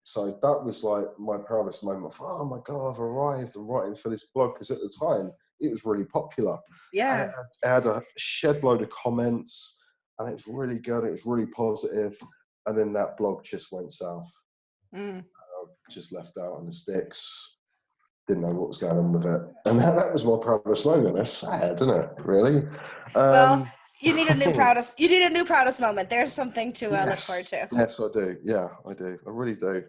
So that was like my proudest moment. Oh my God, I've arrived and writing for this blog, because at the time it was really popular, and Yeah. it had a shed load of comments, and it was really good. It was really positive, and then that blog just went south. Mm. Just left out on the sticks. Didn't know what was going on with it, and that was my proudest moment. That's sad, isn't it? Really. Well, Um, you need a new proudest. You need a new proudest moment. There's something to look forward yes, to. yes, I do. Yeah, I do. I really do.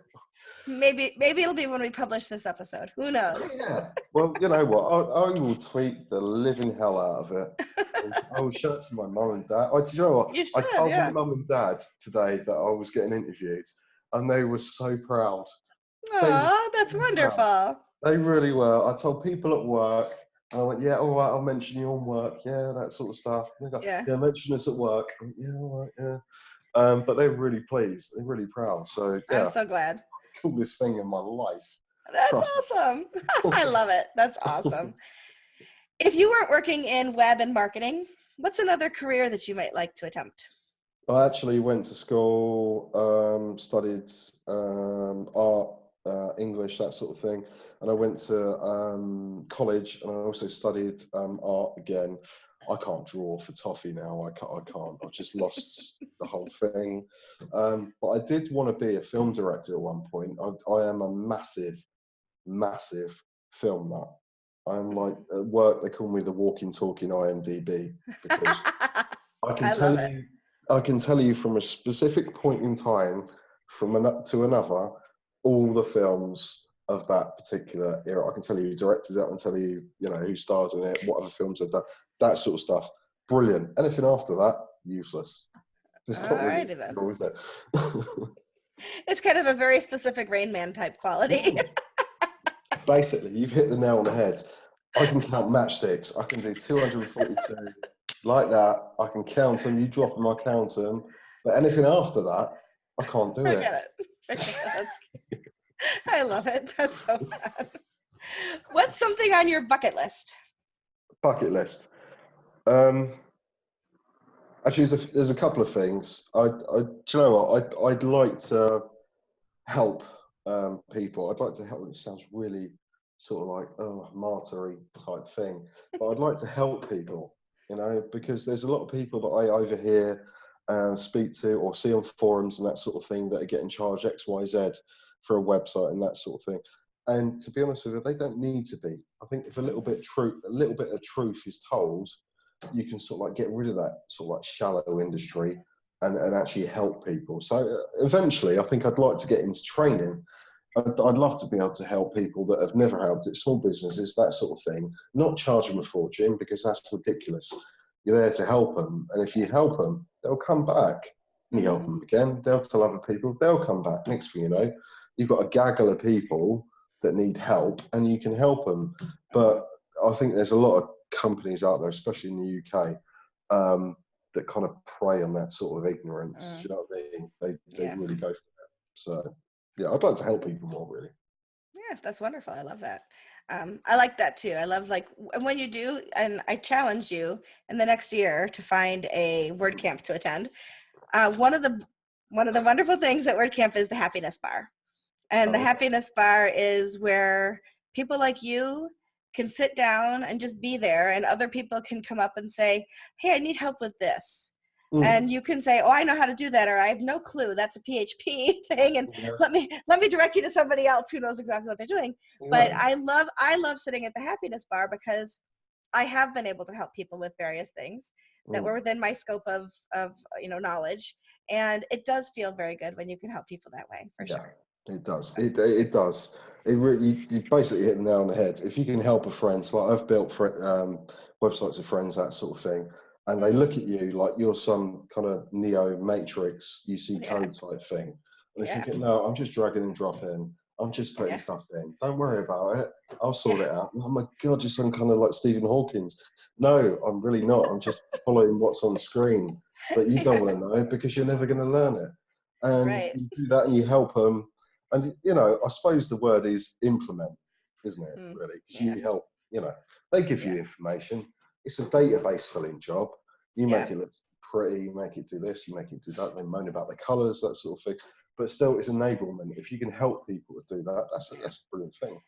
Maybe it'll be when we publish this episode. Who knows? Yeah. Well, you know what? I will tweet the living hell out of it. I will show it to my mum and dad. Do you know what? You I should, told my yeah. mum and dad today that I was getting interviewed, and they were so proud. They were Oh, that's so proud. wonderful. They really were. I told people at work, and I went, yeah, all right, I'll mention you on work. Yeah, that sort of stuff. And they go, Yeah. yeah, mention us at work. I went, yeah, all right, yeah. But they're really pleased. They're really proud. So, I'm yeah, so glad. coolest thing in my life. That's Trust awesome. me. I love it. That's awesome. If you weren't working in web and marketing, what's another career that you might like to attempt? I actually went to school, studied art, English, that sort of thing, and I went to college, and I also studied art again. I can't draw for toffee now. I can't. I've just lost the whole thing. But I did want to be a film director at one point. I am a massive film nut. I'm like at work they call me the walking talking IMDb because I can I tell love it. you I can tell you from a specific point in time from to another all the films of that particular era. I can tell you who directed it, I can tell you, who starred in it, what other films have done, that sort of stuff. Brilliant. Anything after that, useless. It's not really a Alrighty then. skill, is it? It's kind of a very specific Rain Man type quality. Basically, you've hit the nail on the head. I can count matchsticks. I can do 242 like that. I can count them. You drop them, I count them. But anything after that, I can't do it. Forget it. I love it. That's so fun. What's something on your bucket list? Bucket list. Actually, there's a couple of things. Do you know what? I'd like to help people. I'd like to help. It sounds really sort of like martyry type thing, but I'd like to help people. Because there's a lot of people that I overhear and speak to or see on forums and that sort of thing that are getting charged X, Y, Z for a website and that sort of thing. And to be honest with you, they don't need to be. I think if a little bit of truth is told, you can sort of like get rid of that sort of like shallow industry and actually help people. So eventually, I think I'd like to get into training. I'd love to be able to help people that have never helped it, small businesses, that sort of thing, not charge them a fortune because that's ridiculous. You're there to help them. And if you help them, they'll come back. And you help them again, they'll tell other people, they'll come back. Next thing you know, you've got a gaggle of people that need help and you can help them. But I think there's a lot of companies out there, especially in the UK, that kind of prey on that sort of ignorance. Do you know what I mean? They really go for that. So yeah, I'd like to help people more, really. Yeah, that's wonderful. I love that. I like that too. I love when you do, and I challenge you in the next year to find a WordCamp to attend. One of the wonderful things at WordCamp is the happiness bar. And the happiness bar is where people like you can sit down and just be there, and other people can come up and say, hey, I need help with this. And you can say, oh, I know how to do that, or I have no clue. That's a PHP thing. And let me direct you to somebody else who knows exactly what they're doing. Yeah. But I love sitting at the happiness bar because I have been able to help people with various things that were within my scope of knowledge. And it does feel very good when you can help people that way, for sure. It does. It does. It really, you basically hit the nail on the head. If you can help a friend, so like I've built websites of friends, that sort of thing, and they look at you like you're some kind of Neo Matrix UC code type thing, and they're thinking, no, I'm just dragging and dropping. I'm just putting stuff in. Don't worry about it. I'll sort it out. Oh my God, you're some kind of like Stephen Hawkins. No, I'm really not. I'm just following what's on screen. But you don't want to know because you're never going to learn it. And you do that and you help them. And, I suppose the word is implement, isn't it, really? Because you help, they give you information. It's a database filling job. You make it look pretty, you make it do this, you make it do that. They moan about the colours, that sort of thing. But still, it's enablement. If you can help people to do that, that's a brilliant thing.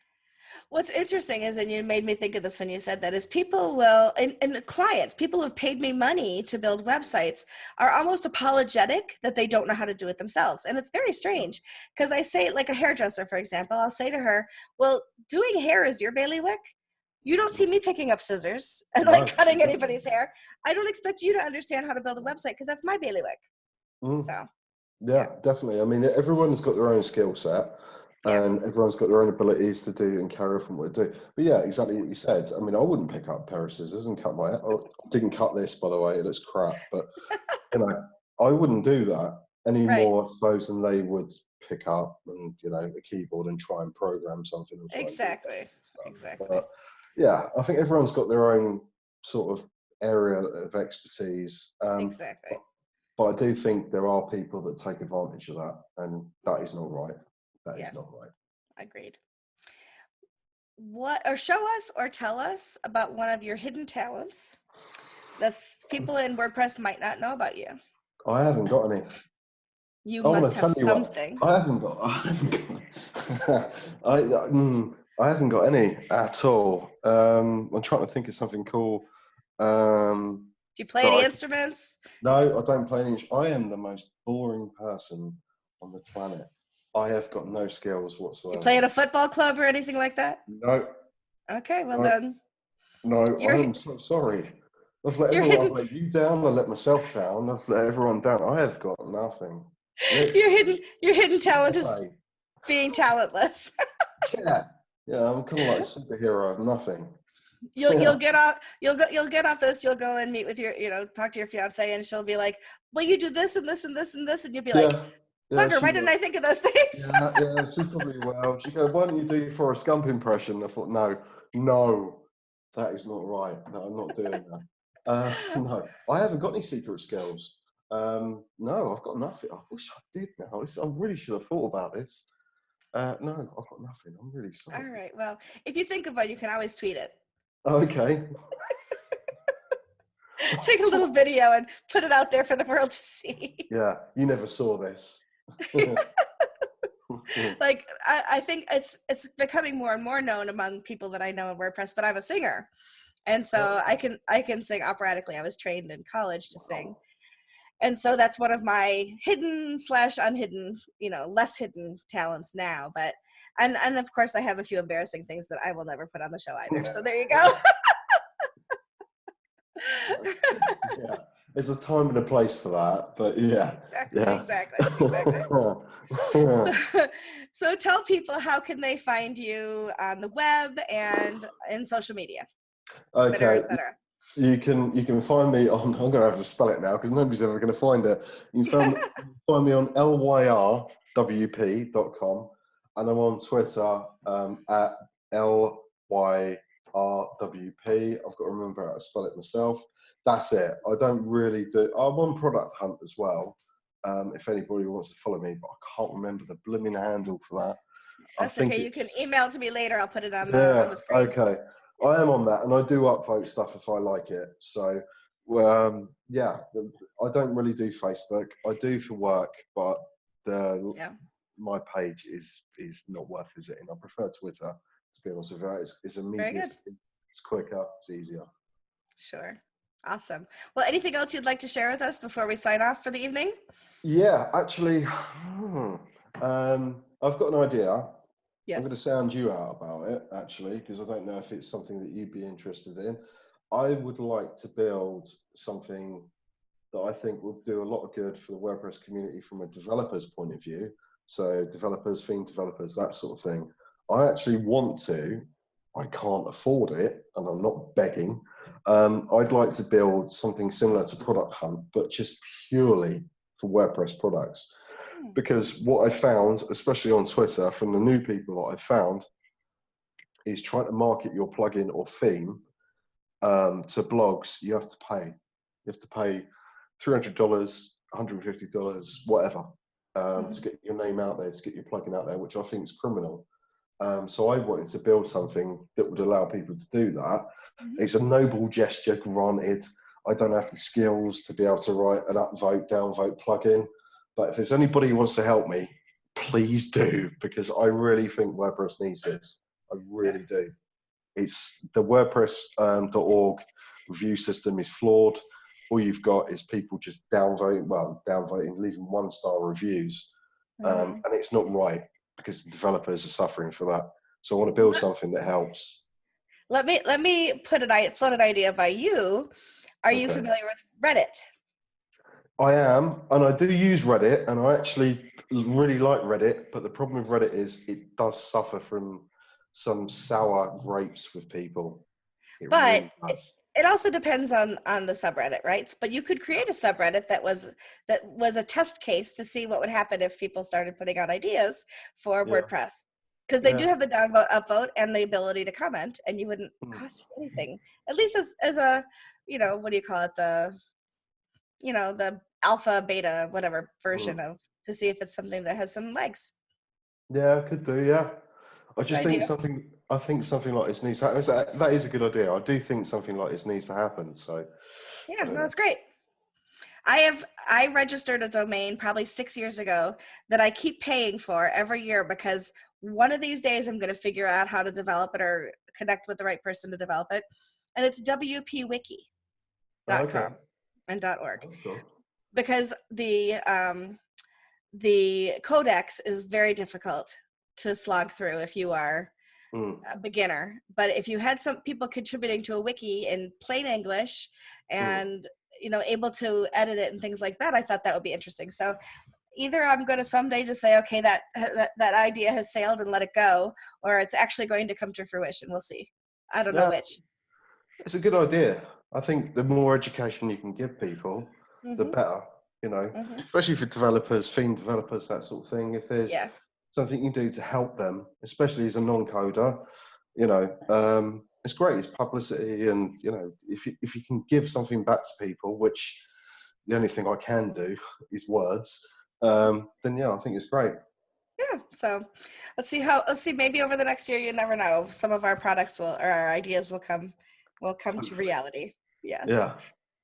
What's interesting is, and you made me think of this when you said that, is people will, and clients, people who have paid me money to build websites are almost apologetic that they don't know how to do it themselves. And it's very strange because I say, like a hairdresser, for example, I'll say to her, well, doing hair is your bailiwick. You don't see me picking up scissors and cutting anybody's hair. I don't expect you to understand how to build a website because that's my bailiwick. So. Yeah, definitely. I mean, everyone's got their own skill set. And everyone's got their own abilities to do and carry from what they do. But yeah, exactly what you said. I mean, I wouldn't pick up a pair of scissors and cut my hair. I didn't cut this, by the way. It looks crap. But, I wouldn't do that any more, I suppose, than they would pick up and, a keyboard and try and program something. Exactly. But yeah, I think everyone's got their own sort of area of expertise. Exactly. But I do think there are people that take advantage of that, and that is not right. That is not right. Agreed. Or show us or tell us about one of your hidden talents that people in WordPress might not know about you. I haven't got any. You must have something. I haven't got I haven't got any at all. I'm trying to think of something cool. Do you play that any I instruments? no, I don't play any. I am the most boring person on the planet. I have got no skills You play whatsoever. in a football club or anything like that? No, Okay, well no, then no. I you're am so sorry. I've let you're everyone. I've hidden let you down. I let myself down. I've let everyone down. I have got nothing. your Literally, hidden your hidden small talent is pay. being talentless. Yeah, yeah. I'm kind of like a superhero of nothing. You'll Yeah, get off you'll get off this, you'll go and meet with your, talk to your fiance, and she'll be like, well, you do this and this and this and this, and you'll be like, yeah, yeah. bugger, She why didn't will. I think of those things? Yeah, yeah. She probably will. She go, why don't you do Forrest Gump impression? I thought, no, no, that is not right. No, I'm not doing that. No, I haven't got any secret skills. No, I've got nothing. I wish I did now. I really should have thought about this. No, I've got nothing. I'm really All sorry. right, well, if you think of one, you can always tweet it. Okay. Take a little video and put it out there for the world to see. Yeah, you never saw this. Like I think it's becoming more and more known among people that I know in WordPress, but I'm a singer. And so I can sing operatically. I was trained in college to sing. Wow. And so that's one of my hidden slash unhidden, less hidden talents now. But and of course I have a few embarrassing things that I will never put on the show either. So there you go. Yeah, there's a time and a place for that, but yeah, yeah. Exactly. So, so tell people, how can they find you on the web and in social media, Twitter, Okay, etc. you can find me on. I'm gonna have to spell it now because nobody's ever gonna find it. You can find me on lyrwp.com, and I'm on Twitter at lyrwp. I've got to remember how to spell it myself. That's it. I don't really do. I'm on Product Hunt as well. If anybody wants to follow me, but I can't remember the blooming handle for that. I That's think okay. You can it's email it to me later. I'll put it on yeah, the screen. okay. I am on that, and I do upvote stuff if I like it. So, yeah, I don't really do Facebook. I do for work, but the Yeah, my page is not worth visiting. I prefer Twitter, to be honest with you. It's very immediate, good. it's quicker, it's easier. Sure. Awesome. Well, anything else you'd like to share with us before we sign off for the evening? Yeah, actually, I've got an idea. I'm going to Yes. sound you out about it, actually, because I don't know if it's something that you'd be interested in. I would like to build something that I think will do a lot of good for the WordPress community from a developer's point of view. So developers, theme developers, that sort of thing. I actually want to, I can't afford it, and I'm not begging. I'd like to build something similar to Product Hunt, but just purely for WordPress products. Hmm. Because what I found, especially on Twitter, from the new people that I found, is trying to market your plugin or theme to blogs. You have to pay. You have to pay $300, $150, whatever, to Mhm. get your name out there, to get your plugin out there, which I think is criminal. So I wanted to build something that would allow people to do that. Mhm. It's a noble gesture, granted. I don't have the skills to be able to write an upvote, downvote plugin. But if there's anybody who wants to help me, please do, because I really think WordPress needs this. I Yeah. really do. It's the WordPress.org review system is flawed. All you've got is people just downvoting, leaving 1-star reviews, Mhm. and it's not right because the developers are suffering for that. So I want to build something that helps. Let me float an idea by you. Are you Okay. familiar with Reddit? I am, and I do use Reddit, and I actually really like Reddit. But the problem with Reddit is it does suffer from some sour grapes with people. It But really does. it also depends on the subreddit, right? But you could create a subreddit that was a test case to see what would happen if people started putting out ideas for Yeah, WordPress, because they do yeah. have the downvote, upvote, and the ability to comment, and you wouldn't Hmm. cost you anything. At least as a, what do you call it, the alpha, beta, whatever Hmm. version of, to see if it's something that has some legs. Yeah, I could do. Yeah, I Good just think idea. something. I think something like this needs to happen. That is a good idea. I do think something like this needs to happen. So Yeah, I don't no, know. that's great. I registered a domain probably 6 years ago that I keep paying for every year, because one of these days I'm going to figure out how to develop it or connect with the right person to develop it. And it's WP Wiki. Oh, okay. .com and .org, That's cool. because the codex is very difficult to slog through if you are Mm, a beginner. But if you had some people contributing to a wiki in plain English mm. and able to edit it and things like that, I thought that would be interesting. So either I'm going to someday just say, okay, that idea has sailed and let it go, or it's actually going to come to fruition. We'll see. I don't know Yeah, which. it's a good idea. I think the more education you can give people, the Hmm. better, Hmm. especially for developers, theme developers, that sort of thing. If there's Yeah. something you can do to help them, especially as a non-coder, it's great. It's publicity, and if you can give something back to people, which the only thing I can do is words, then yeah, I think it's great. Yeah. So let's see, maybe over the next year, you never know, some of our products or our ideas will come to Hopefully. reality. Yes. Yeah.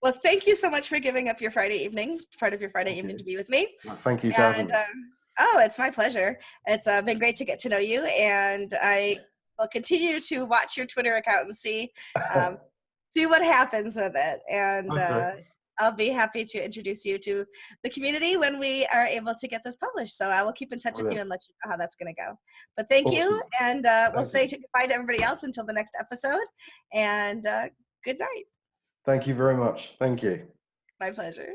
Well, thank you so much for giving up your Friday evening, part of your Friday Thank evening, you. to be with me. Well, thank you for having And me. oh, it's my pleasure. It's been great to get to know you, and I will continue to watch your Twitter account and um, see what happens with it. And Okay. I'll be happy to introduce you to the community when we are able to get this published. So I will keep in touch with you Brilliant. and let you know how that's going to go. But thank you, Awesome. and we'll Thank say you. goodbye to everybody else until the next episode. And good night. Thank you very much. Thank you. My pleasure.